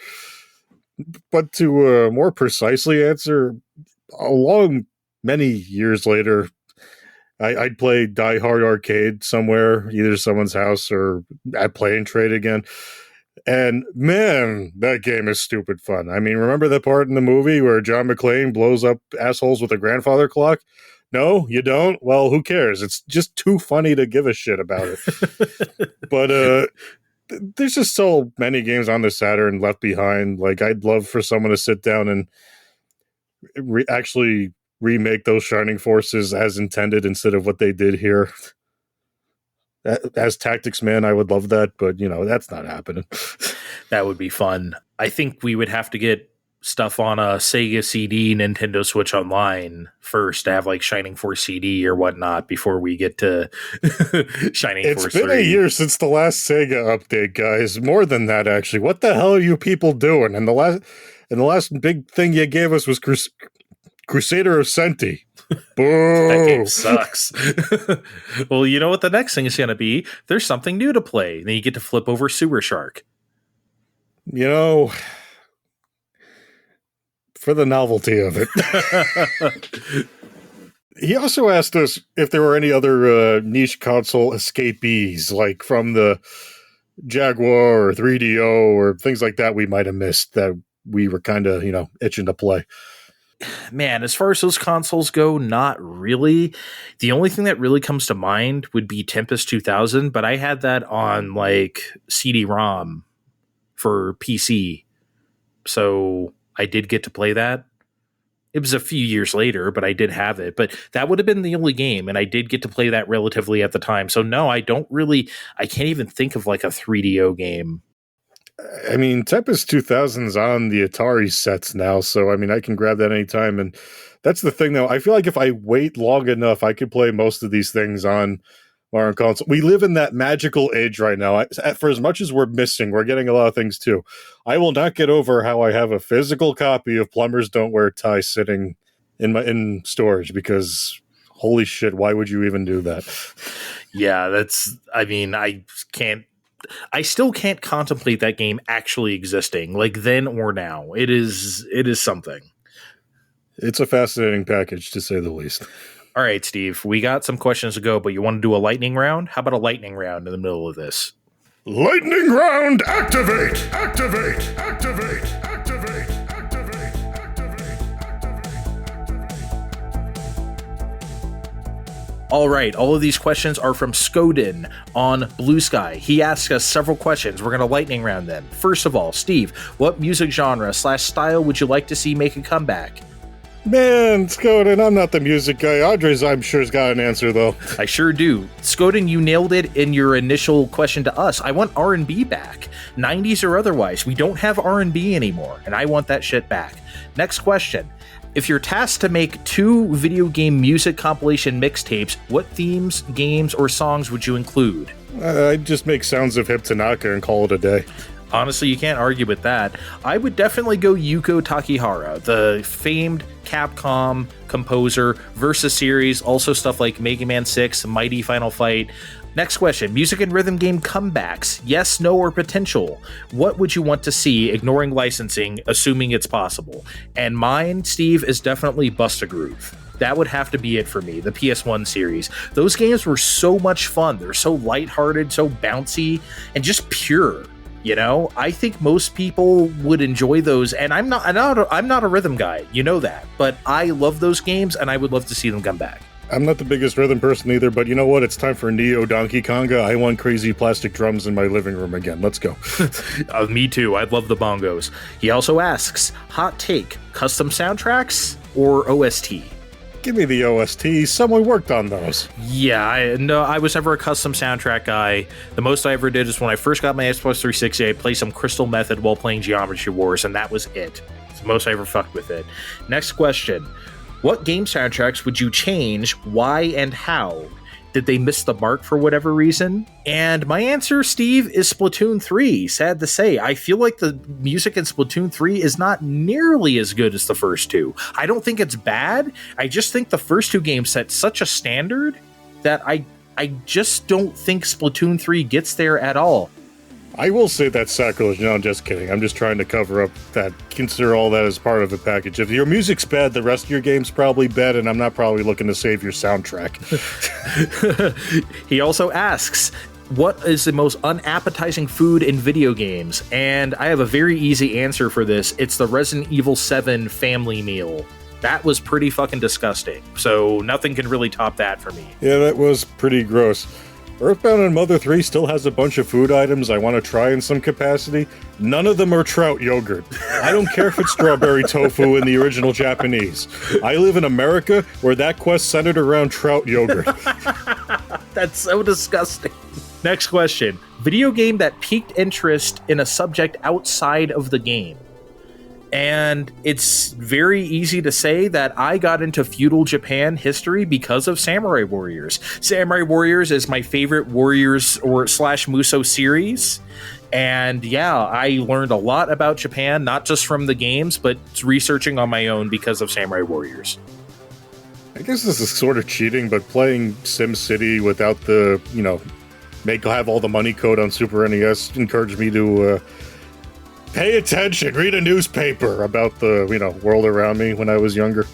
But to more precisely answer, many years later, I'd play Die Hard Arcade somewhere, either someone's house or at Play and Trade again. And man, that game is stupid fun. I mean, remember that part in the movie where John McClane blows up assholes with a grandfather clock? No, you don't? Well, who cares? It's just too funny to give a shit about it. But there's just so many games on the Saturn left behind. Like, I'd love for someone to sit down and actually remake those Shining Forces as intended instead of what they did here. As Tactics Man, I would love that, but that's not happening.
That would be fun. I think we would have to get stuff on a Sega CD, Nintendo Switch Online first to have like Shining Force CD or whatnot before we get to Shining Force 3.
It's been a year since the last Sega update, guys. More than that, actually. What the hell are you people doing? And the last big thing you gave us was Crusader of Senti. Boo!
That game sucks. Well, you know what the next thing is going to be? There's something new to play. Then you get to flip over Sewer Shark.
For the novelty of it. He also asked us if there were any other niche console escapees, like from the Jaguar or 3DO or things like that we might have missed that we were kind of, itching to play.
Man, as far as those consoles go, not really. The only thing that really comes to mind would be Tempest 2000, but I had that on like CD-ROM for PC. So I did get to play that. It was a few years later, but I did have it. But that would have been the only game, and I did get to play that relatively at the time. So no, I can't even think of like a 3DO game.
I mean, Tempest 2000's on the Atari sets now, so I mean, I can grab that anytime. And that's the thing, though. I feel like if I wait long enough, I could play most of these things on our console. We live in that magical age right now. For as much as we're missing, we're getting a lot of things too. I will not get over how I have a physical copy of Plumbers Don't Wear Ties sitting in storage, because holy shit, why would you even do that?
Yeah, I still can't contemplate that game actually existing, like then or now. It is something.
It's a fascinating package, to say the least.
All right, Steve, we got some questions to go, but you want to do a lightning round? How about a lightning round in the middle of this?
Lightning round, activate! Activate! Activate! Activate! Activate!
All right, all of these questions are from Skoden on Blue Sky. He asked us several questions. We're going to lightning round them. First of all, Steve, what music genre / style would you like to see make a comeback?
Man, Skoden, I'm not the music guy. Andres, I'm sure, has got an answer, though.
I sure do. Skoden, you nailed it in your initial question to us. I want R&B back. 90s or otherwise. We don't have R&B anymore, and I want that shit back. Next question. If you're tasked to make 2 video game music compilation mixtapes, what themes, games, or songs would you include?
I'd just make sounds of Hip Tanaka and call it a day.
Honestly, you can't argue with that. I would definitely go Yuko Takehara, the famed Capcom composer, Versus series, also stuff like Mega Man 6, Mighty Final Fight. Next question, music and rhythm game comebacks. Yes, no, or potential. What would you want to see, ignoring licensing, assuming it's possible? And mine, Steve, is definitely Bust-A-Groove. That would have to be it for me, the PS1 series. Those games were so much fun. They're so lighthearted, so bouncy, and just pure. You know, I think most people would enjoy those, and I'm not a rhythm guy, you know that, but I love those games, and I would love to see them come back.
I'm not the biggest rhythm person either, but you know what? It's time for Neo Donkey Konga. I want crazy plastic drums in my living room again. Let's go.
Me too. I love the bongos. He also asks, hot take, custom soundtracks or OST?
Give me the OST. Someone worked on those.
Yeah, I was never a custom soundtrack guy. The most I ever did is when I first got my Xbox 360, I played some Crystal Method while playing Geometry Wars, and that was it. It's the most I ever fucked with it. Next question. What game soundtracks would you change? Why and how? Did they miss the mark for whatever reason? And my answer, Steve, is Splatoon 3. Sad to say, I feel like the music in Splatoon 3 is not nearly as good as the first 2. I don't think it's bad. I just think the first 2 games set such a standard that I just don't think Splatoon 3 gets there at all.
I will say that's sacrilege. No, I'm just kidding. I'm just trying to cover up that. Consider all that as part of the package. If your music's bad, the rest of your game's probably bad, and I'm not probably looking to save your soundtrack.
He also asks, what is the most unappetizing food in video games? And I have a very easy answer for this. It's the Resident Evil 7 family meal. That was pretty fucking disgusting. So nothing can really top that for me.
Yeah, that was pretty gross. Earthbound and Mother 3 still has a bunch of food items I want to try in some capacity. None of them are trout yogurt. I don't care if it's strawberry tofu in the original Japanese. I live in America where that quest centered around trout yogurt.
That's so disgusting. Next question. Video game that piqued interest in a subject outside of the game. And it's very easy to say that I got into feudal Japan history because of Samurai Warriors. Samurai Warriors is my favorite Warriors or / Muso series. And yeah, I learned a lot about Japan, not just from the games, but researching on my own because of Samurai Warriors.
I guess this is sort of cheating, but playing SimCity without the, have all the money code on Super NES encouraged me to pay attention, read a newspaper about the, world around me when I was younger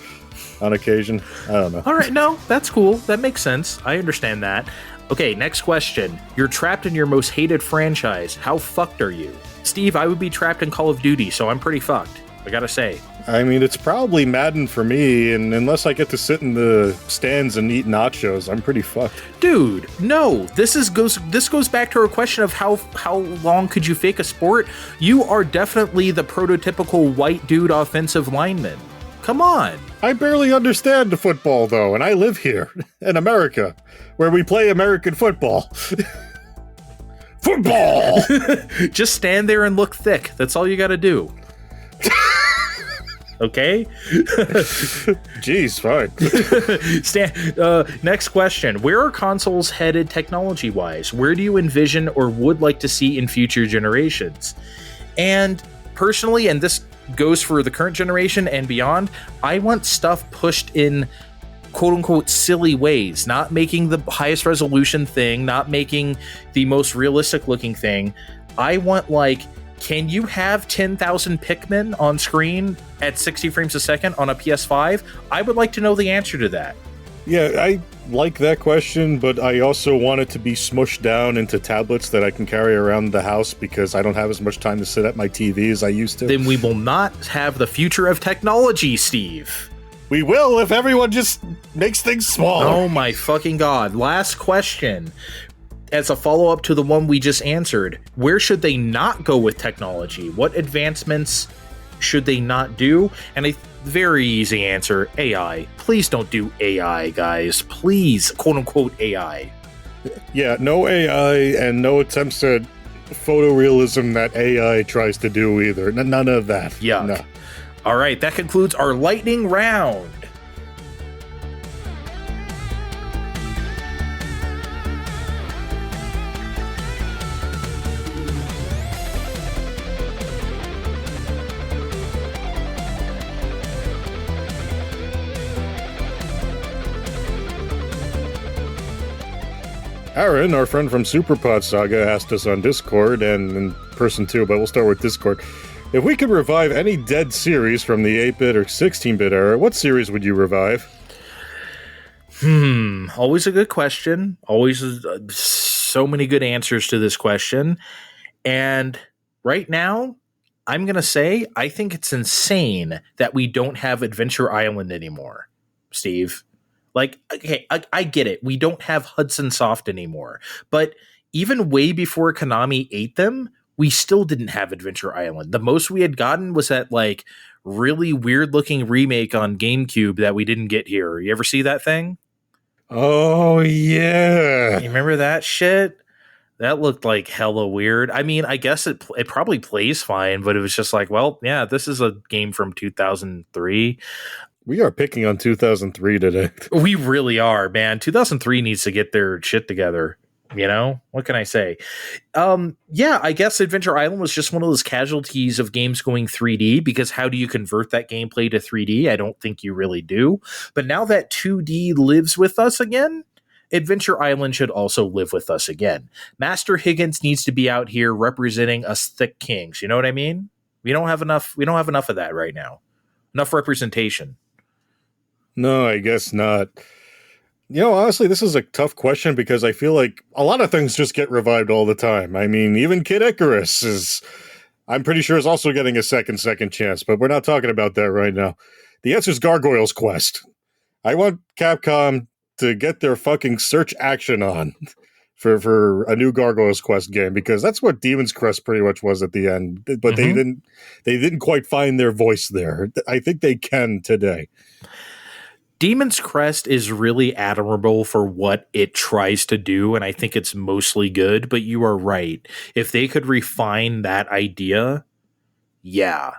on occasion. I don't know.
All right, no, that's cool. That makes sense. I understand that. Okay, next question. You're trapped in your most hated franchise. How fucked are you? Steve, I would be trapped in Call of Duty, so I'm pretty fucked. I gotta say.
I mean, it's probably Madden for me, and unless I get to sit in the stands and eat nachos, I'm pretty fucked.
Dude, no. This goes back to our question of how long could you fake a sport? You are definitely the prototypical white dude offensive lineman. Come on.
I barely understand the football, though, and I live here in America, where we play American football. Football!
Just stand there and look thick. That's all you gotta do. Okay?
Jeez, fine.
Next question. Where are consoles headed technology-wise? Where do you envision or would like to see in future generations? And personally, and this goes for the current generation and beyond, I want stuff pushed in quote-unquote silly ways, not making the highest resolution thing, not making the most realistic-looking thing. I want, can you have 10,000 Pikmin on screen at 60 frames a second on a PS5? I would like to know the answer to that.
Yeah, I like that question, but I also want it to be smushed down into tablets that I can carry around the house because I don't have as much time to sit at my TV as I used to.
Then we will not have the future of technology, Steve.
We will if everyone just makes things smaller.
Oh my fucking god. Last question. As a follow-up to the one we just answered, where should they not go with technology? What advancements should they not do? And a very easy answer, AI. Please don't do AI, guys. Please, quote unquote AI.
Yeah, no AI and no attempts at photorealism that AI tries to do either. None of that.
Yuck.
No.
All right, that concludes our lightning round.
Aaron, our friend from Superpod Saga, asked us on Discord and in person too, but we'll start with Discord. If we could revive any dead series from the 8-bit or 16-bit era, what series would you revive?
Always a good question. Always so many good answers to this question. And right now, I'm going to say I think it's insane that we don't have Adventure Island anymore, Steve. Like, okay, I get it. We don't have Hudson Soft anymore. But even way before Konami ate them, we still didn't have Adventure Island. The most we had gotten was that, like, really weird-looking remake on GameCube that we didn't get here. You ever see that thing?
Oh, yeah.
You remember that shit? That looked like hella weird. I mean, I guess it probably plays fine, but it was just like, well, yeah, this is a game from 2003.
We are picking on 2003 today.
We really are, man. 2003 needs to get their shit together. You know, what can I say? Yeah, I guess Adventure Island was just one of those casualties of games going 3D, because how do you convert that gameplay to 3D? I don't think you really do. But now that 2D lives with us again, Adventure Island should also live with us again. Master Higgins needs to be out here representing us thick kings. You know what I mean? We don't have enough of that right now. Enough representation.
No, I guess not. You know, honestly, this is a tough question because I feel like a lot of things just get revived all the time. I mean, even Kid Icarus is, I'm pretty sure, is also getting a second chance, but we're not talking about that right now. The answer is Gargoyle's Quest. I want Capcom to get their fucking search action on for a new Gargoyle's Quest game, because that's what Demon's Crest pretty much was at the end, but they didn't quite find their voice there. I think they can today.
Demon's Crest is really admirable for what it tries to do, and I think it's mostly good, but you are right. If they could refine that idea, yeah,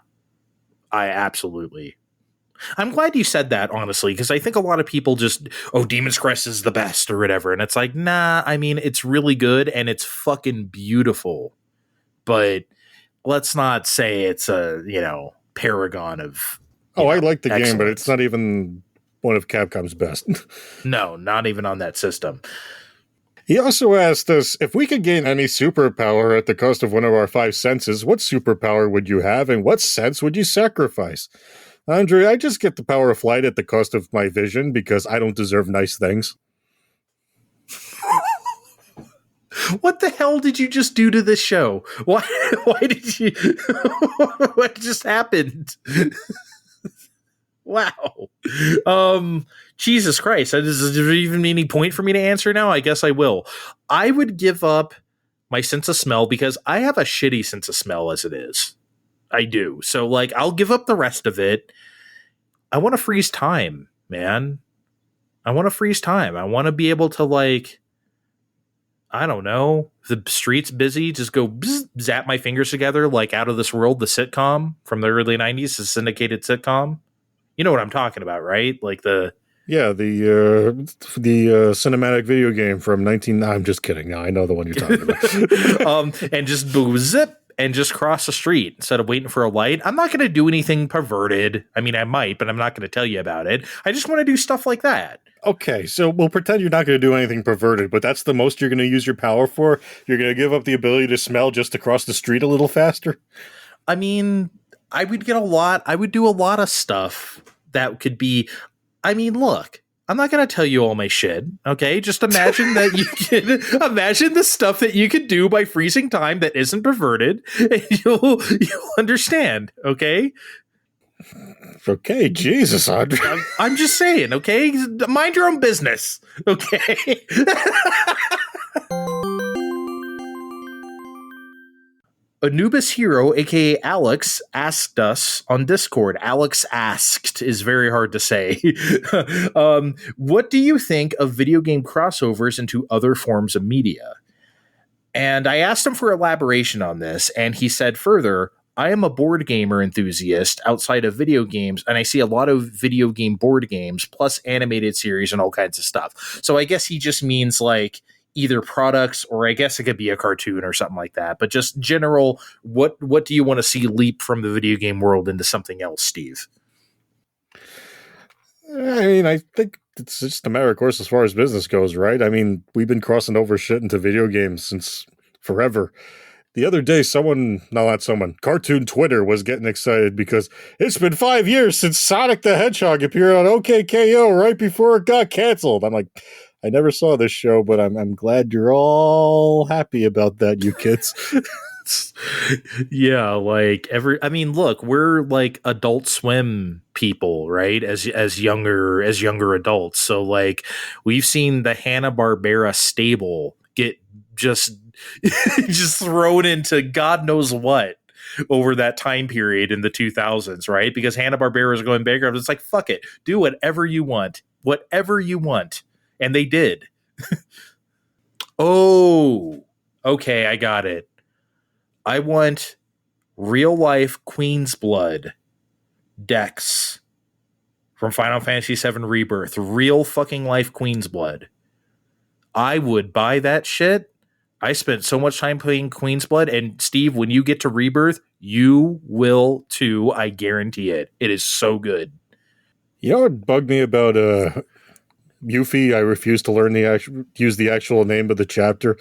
I absolutely. I'm glad you said that, honestly, because I think a lot of people just, Demon's Crest is the best or whatever, and it's like, nah, I mean, it's really good, and it's fucking beautiful, but let's not say it's a, paragon of
I like the
excellence.
game, but it's not even one of Capcom's best.
No, not even on that system.
He also asked us, if we could gain any superpower at the cost of one of our 5 senses, what superpower would you have, and what sense would you sacrifice? Andre, I just get the power of flight at the cost of my vision because I don't deserve nice things.
What the hell did you just do to this show? Why did you... What just happened? Wow. Jesus Christ. Is there even any point for me to answer now? I guess I will. I would give up my sense of smell because I have a shitty sense of smell as it is. I do. So, like, I'll give up the rest of it. I want to freeze time, man. I want to freeze time. I want to be able to, like, I don't know, if the street's busy, just go bzz, zap my fingers together like Out of This World, the sitcom from the early 90s, the syndicated sitcom. You know what I'm talking about, right? Like the cinematic video game from 19... I'm just kidding. No, I know the one you're talking about. And just go zip and just cross the street instead of waiting for a light. I'm not going to do anything perverted. I mean, I might, but I'm not going to tell you about it. I just want to do stuff like that.
Okay, so we'll pretend you're not going to do anything perverted, but that's the most you're going to use your power for? You're going to give up the ability to smell just to cross the street a little faster?
I mean, I would do a lot of stuff that could be, I mean, look, I'm not going to tell you all my shit, okay? Just imagine that you can, imagine the stuff that you could do by freezing time that isn't perverted, and you'll understand, okay?
Okay, Jesus, Andre.
I'm just saying, okay? Mind your own business, okay? Anubis Hero, aka Alex, asked us on Discord. Alex asked is very hard to say. What do you think of video game crossovers into other forms of media? And I asked him for elaboration on this, and he said further, I am a board gamer enthusiast outside of video games, and I see a lot of video game board games, plus animated series and all kinds of stuff. So I guess he just means like either products, or I guess it could be a cartoon or something like that. But just general, what do you want to see leap from the video game world into something else, Steve?
I mean, I think it's just a matter of course as far as business goes, right? I mean, we've been crossing over shit into video games since forever. The other day, Cartoon Twitter was getting excited because it's been 5 years since Sonic the Hedgehog appeared on OKKO right before it got canceled. I'm like, I never saw this show, but I'm glad you're all happy about that, you kids.
Yeah, like look, we're like Adult Swim people, right? As younger adults. So like we've seen the Hanna-Barbera stable get just thrown into God knows what over that time period in the 2000s, right? Because Hanna-Barbera is going bankrupt. It's like, fuck it. Do whatever you want. Whatever you want. And they did. Oh, okay, I got it. I want real life Queen's Blood decks from Final Fantasy VII Rebirth. Real fucking life Queen's Blood. I would buy that shit. I spent so much time playing Queen's Blood, and Steve, when you get to Rebirth, you will too. I guarantee it. It is so good.
You know what bugged me about Yuffie? I refuse to learn use the actual name of the chapter.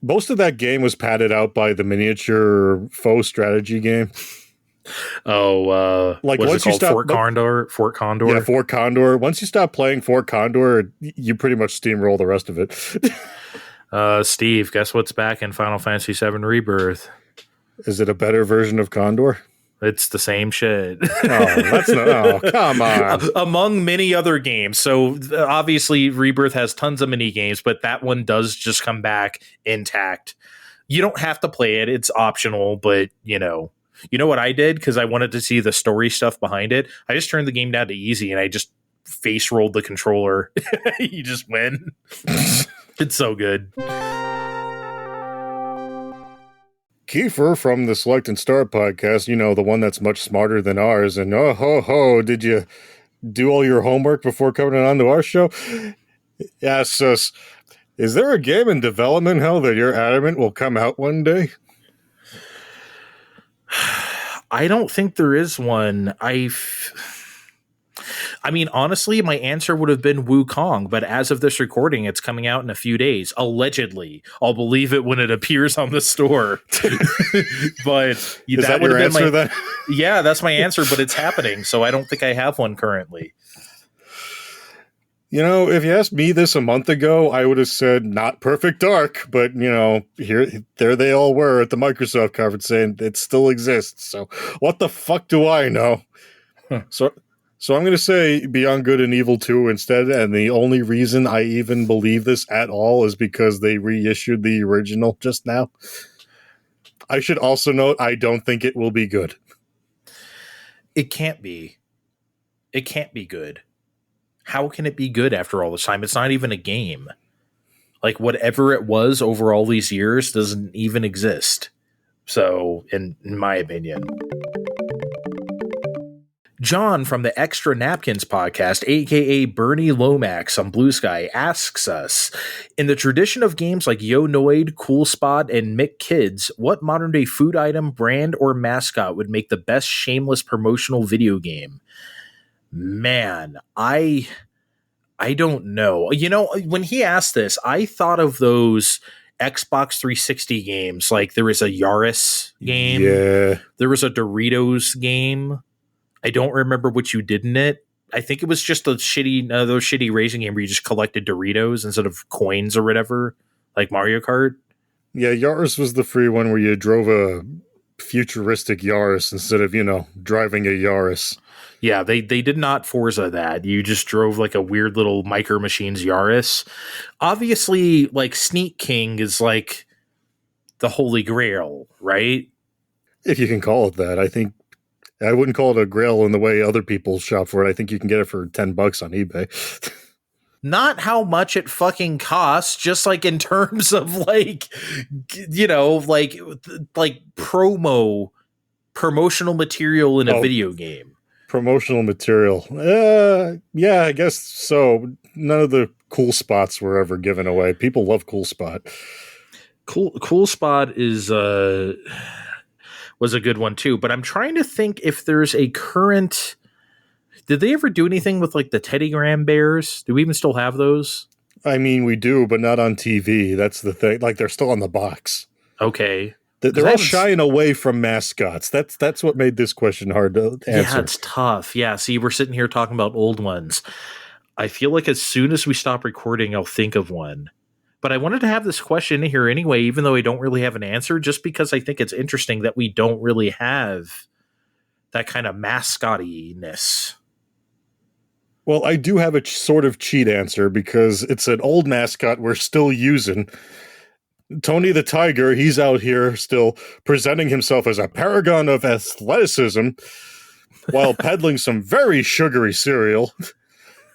Most of that game was padded out by the miniature faux strategy game.
Oh,
like
what's
once
it
you
called?
stop
Fort Condor.
Yeah, Fort Condor. Once you stop playing Fort Condor, you pretty much steamroll the rest of it.
Steve, guess what's back in Final Fantasy VII Rebirth?
Is it a better version of Condor?
It's the same shit.
Come on.
Among many other games. So obviously Rebirth has tons of mini games, but that one does just come back intact. You don't have to play it. It's optional, but you know what I did? Because I wanted to see the story stuff behind it. I just turned the game down to easy and I just face rolled the controller. You just win. It's so good.
Kiefer from the Select and Start podcast, the one that's much smarter than ours, and did you do all your homework before coming on to our show? Asks us, is there a game in development hell that you're adamant will come out one day?
I don't think there is one. I mean, honestly, my answer would have been Wukong, but as of this recording, it's coming out in a few days. Allegedly. I'll believe it when it appears on the store. But
is that your answer then?
Yeah, that's my answer, but it's happening, so I don't think I have one currently.
If you asked me this a month ago, I would have said not Perfect Dark, but there they all were at the Microsoft conference saying it still exists. So what the fuck do I know? So I'm going to say Beyond Good and Evil 2 instead, and the only reason I even believe this at all is because they reissued the original just now. I should also note, I don't think it will be good.
It can't be. It can't be good. How can it be good after all this time? It's not even a game. Like, whatever it was over all these years doesn't even exist. So, in my opinion... John from the Extra Napkins podcast, aka Bernie Lomax on Blue Sky, asks us, in the tradition of games like Yo Noid, Cool Spot, and Mick Kids, what modern day food item, brand, or mascot would make the best shameless promotional video game? Man, I don't know. When he asked this, I thought of those Xbox 360 games. Like there was a Yaris game.
Yeah.
There was a Doritos game. I don't remember what you did in it. I think it was just those shitty racing game where you just collected Doritos instead of coins or whatever, like Mario Kart.
Yeah, Yaris was the free one where you drove a futuristic Yaris instead of, driving a Yaris.
Yeah, they did not Forza that. You just drove like a weird little Micro Machines Yaris. Obviously, like Sneak King is like the holy grail, right?
If you can call it that. I think I wouldn't call it a grail in the way other people shop for it. I think you can get it for $10 on eBay.
Not how much it fucking costs, just like in terms of like, like promotional material in a video game.
Promotional material. Yeah, I guess so. None of the cool spots were ever given away. People love Cool Spot.
Cool Spot is was a good one too, but I'm trying to think if there's a current. Did they ever do anything with like the Teddy Graham bears? Do we even still have those?
I mean, we do, but not on TV. That's the thing. Like, they're still on the box.
Okay.
They're all shying away from mascots. That's what made this question hard to answer.
Yeah, it's tough. Yeah, see, we're sitting here talking about old ones. I feel like as soon as we stop recording, I'll think of one. But I wanted to have this question in here anyway, even though I don't really have an answer, just because I think it's interesting that we don't really have that kind of mascottiness.
Well, I do have a sort of cheat answer because it's an old mascot we're still using. Tony the Tiger, he's out here still presenting himself as a paragon of athleticism while peddling some very sugary cereal.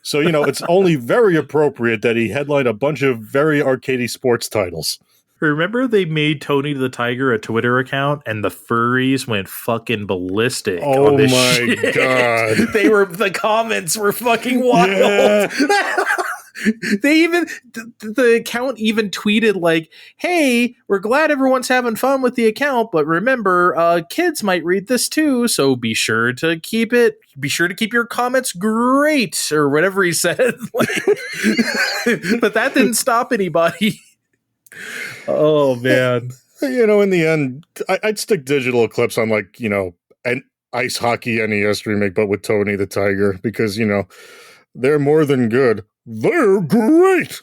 So, it's only very appropriate that he headline a bunch of very arcadey sports titles.
Remember they made Tony the Tiger a Twitter account and the furries went fucking ballistic.
Oh
on this
my
shit.
God.
The comments were fucking wild. Yeah. The account even tweeted like, "Hey, we're glad everyone's having fun with the account, but remember, kids might read this too, so be sure to keep your comments great," or whatever he said. But that didn't stop anybody. Oh man.
In the end, I'd stick digital clips on an ice hockey NES remake, but with Tony the Tiger, because they're more than good. They're great.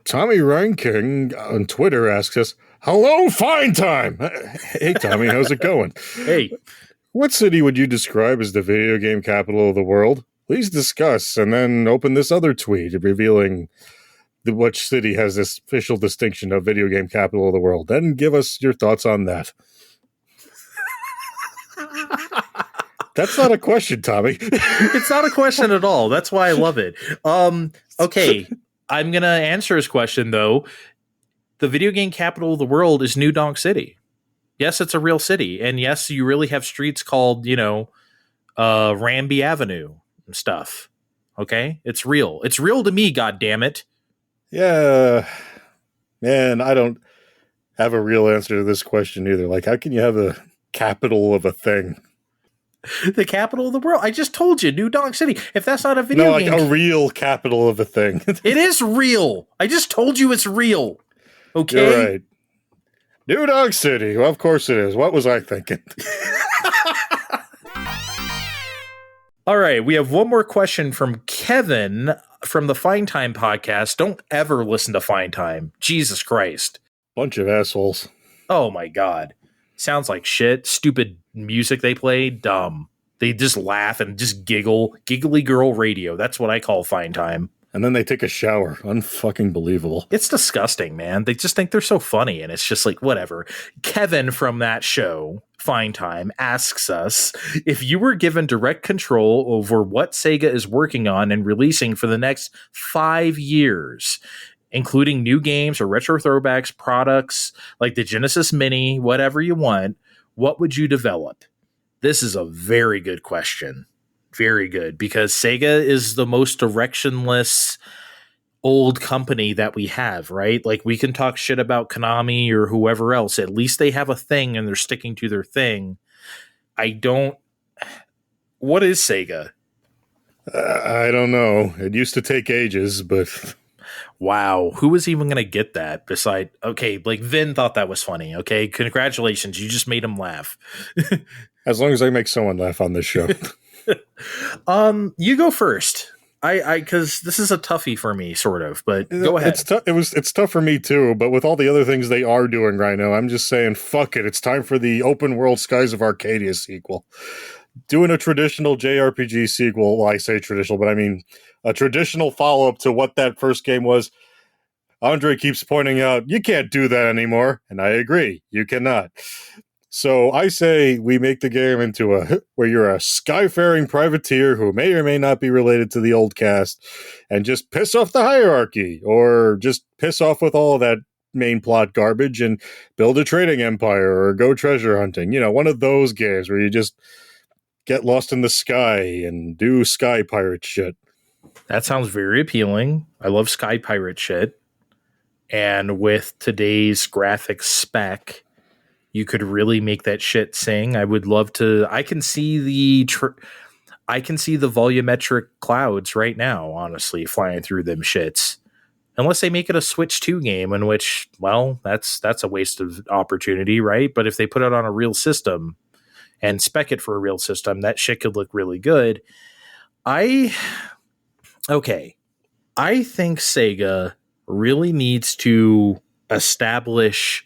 Tommy Reinking on Twitter asks us, "Hello, Fine Time." Hey, Tommy, how's it going?
Hey.
What city would you describe as the video game capital of the world? Please discuss, and then open this other tweet revealing which city has this official distinction of video game capital of the world. Then give us your thoughts on that. That's not a question, Tommy.
It's not a question at all. That's why I love it. Okay, I'm going to answer his question, though. The video game capital of the world is New Donk City. Yes, it's a real city. And yes, you really have streets called, Ramby Avenue and stuff. Okay? It's real. It's real to me, goddammit.
Yeah. Man, I don't have a real answer to this question either. Like, how can you have a capital of a thing?
The capital of the world. I just told you, New Donk City. If that's not a video game.
No, like a real capital of a thing.
It is real. I just told you it's real. Okay?
You're right. New Donk City. Well, of course it is. What was I thinking?
All right. We have one more question from Kevin from the Fine Time podcast. Don't ever listen to Fine Time. Jesus Christ.
Bunch of assholes.
Oh my God. Sounds like shit. Stupid music they play. Dumb. They just laugh and just giggle. Giggly girl radio. That's what I call Fine Time.
And then they take a shower. Unfucking believable.
It's disgusting, man. They just think they're so funny, and it's just like, whatever. Kevin from that show, Fine Time, asks us, if you were given direct control over what Sega is working on and releasing for the next 5 years, including new games or retro throwbacks, products like the Genesis Mini, whatever you want, what would you develop? This is a very good question. Very good, because Sega is the most directionless old company that we have, right? Like, we can talk shit about Konami or whoever else. At least they have a thing and they're sticking to their thing. What is Sega?
I don't know. It used to take ages, but...
Wow. Who was even going to get that beside... Okay, like, Vin thought that was funny, okay? Congratulations. You just made him laugh.
As long as I make someone laugh on this show.
You go first. Because this is a toughie for me, sort of. But go ahead.
It's tough for me too. But with all the other things they are doing right now, I'm just saying, fuck it. It's time for the Open World Skies of Arcadia sequel. Doing a traditional JRPG sequel. Well, I say traditional, but I mean a traditional follow up to what that first game was. Andre keeps pointing out, you can't do that anymore. And I agree, you cannot. So I say we make the game into where you're a skyfaring privateer who may or may not be related to the old cast and just piss off the hierarchy or just piss off with all of that main plot garbage and build a trading empire or go treasure hunting. You know, one of those games where you just get lost in the sky and do sky pirate shit.
That sounds very appealing. I love sky pirate shit. And with today's graphics spec, you could really make that shit sing. I would love to. I can see the volumetric clouds right now, honestly, flying through them shits. Unless they make it a Switch 2 game, in which, well, that's a waste of opportunity, right? But if they put it on a real system and spec it for a real system, that shit could look really good. I think Sega really needs to establish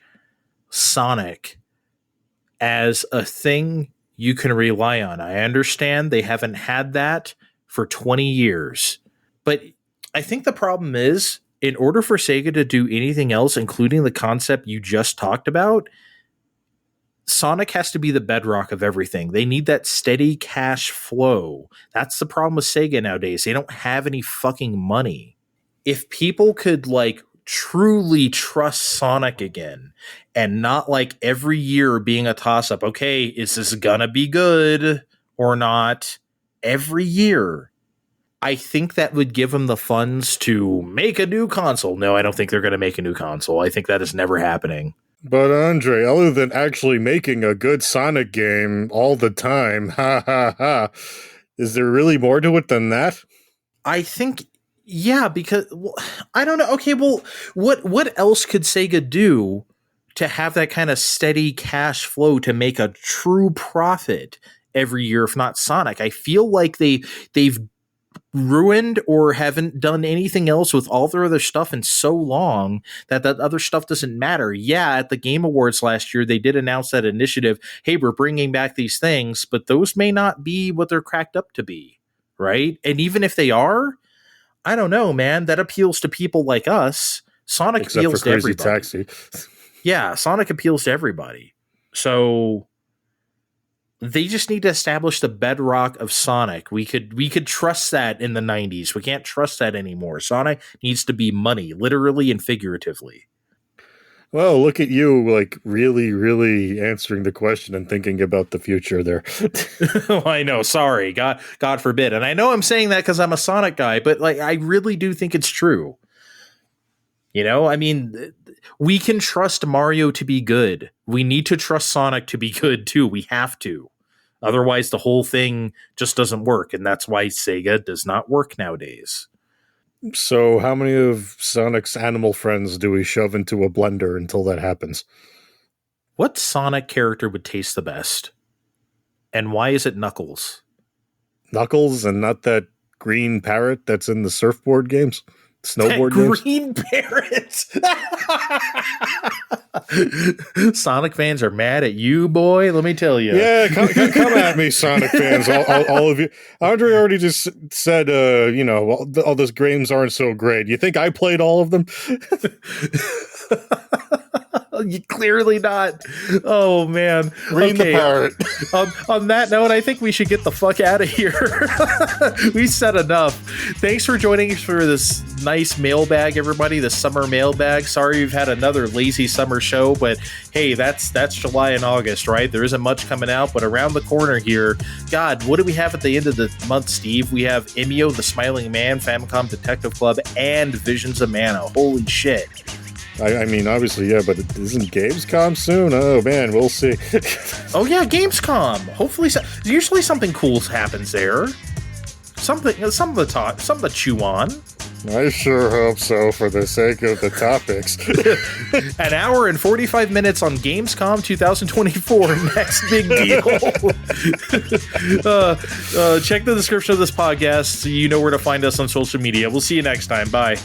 Sonic as a thing you can rely on. I understand they haven't had that for 20 years, but I think the problem is, in order for Sega to do anything else, including the concept you just talked about, Sonic has to be the bedrock of everything. They need that steady cash flow. That's the problem with Sega nowadays. They don't have any fucking money. If people could, like, truly trust Sonic again and not, like, every year being a toss-up, okay, is this gonna be good or not? Every year, I think that would give them the funds to make a new console. No, I don't think they're going to make a new console. I think that is never happening.
But Andre, other than actually making a good Sonic game all the time, is there really more to it than that?
I think, yeah, because, well, I don't know. Okay, well, what else could Sega do to have that kind of steady cash flow to make a true profit every year, if not Sonic? I feel like they've ruined or haven't done anything else with all their other stuff in so long that other stuff doesn't matter. Yeah, at the Game Awards last year, they did announce that initiative. Hey, we're bringing back these things, but those may not be what they're cracked up to be, right? And even if they are, I don't know, man. That appeals to people like us. Sonic
Except
appeals
for
to
Crazy
everybody.
Taxi.
Yeah, Sonic appeals to everybody. So they just need to establish the bedrock of Sonic. We could trust that in the 90s. We can't trust that anymore. Sonic needs to be money, literally and figuratively.
Well, look at you, like, really, really answering the question and thinking about the future there.
Oh, I know. Sorry. God forbid. And I know I'm saying that because I'm a Sonic guy, but, like, I really do think it's true. You know, I mean, we can trust Mario to be good. We need to trust Sonic to be good, too. We have to. Otherwise, the whole thing just doesn't work. And that's why Sega does not work nowadays.
So how many of Sonic's animal friends do we shove into a blender until that happens?
What Sonic character would taste the best? And why is it Knuckles?
Knuckles and not that green parrot that's in the surfboard games? Snowboard games?
Green parrots. Sonic fans are mad at you, boy. Let me tell you.
Yeah, come at me, Sonic fans, all of you. Andre already just said, all those games aren't so great. You think I played all of them?
You clearly not. Oh man.
Read the parrot.
On that note, I think we should get the fuck out of here. We said enough. Thanks for joining us for this nice mailbag, everybody. The summer mailbag. Sorry you've had another lazy summer show, but hey, that's July and August, right? There isn't much coming out, but around the corner here, God, what do we have at the end of the month, Steve? We have Emio, the Smiling Man, Famicom Detective Club, and Visions of Mana. Holy shit.
I mean, obviously, yeah, but isn't Gamescom soon? Oh, man, we'll see.
Oh, yeah, Gamescom. Hopefully, usually something cool happens there. Something to chew on.
I sure hope so, for the sake of the topics.
An hour and 45 minutes on Gamescom 2024. Next big deal. Check the description of this podcast so you know where to find us on social media. We'll see you next time. Bye.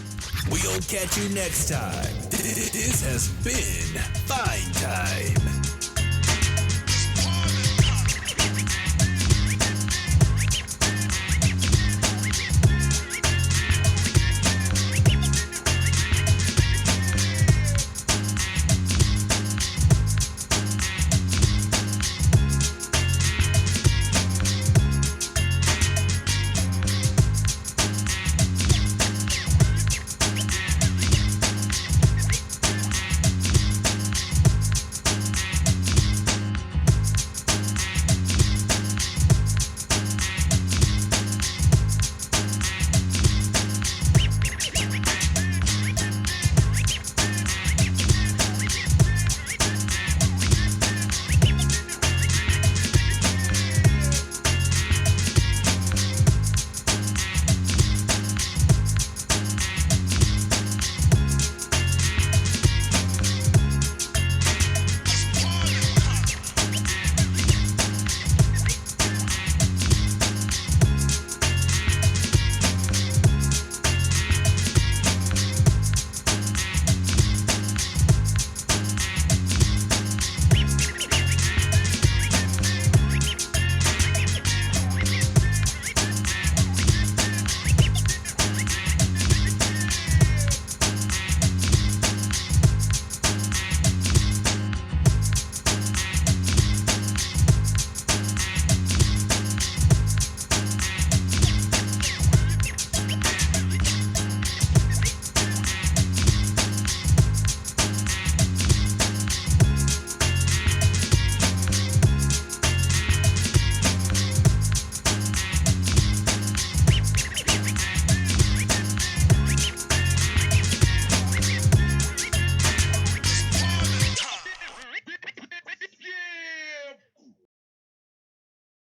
We'll catch you next time. This has been Fine Time.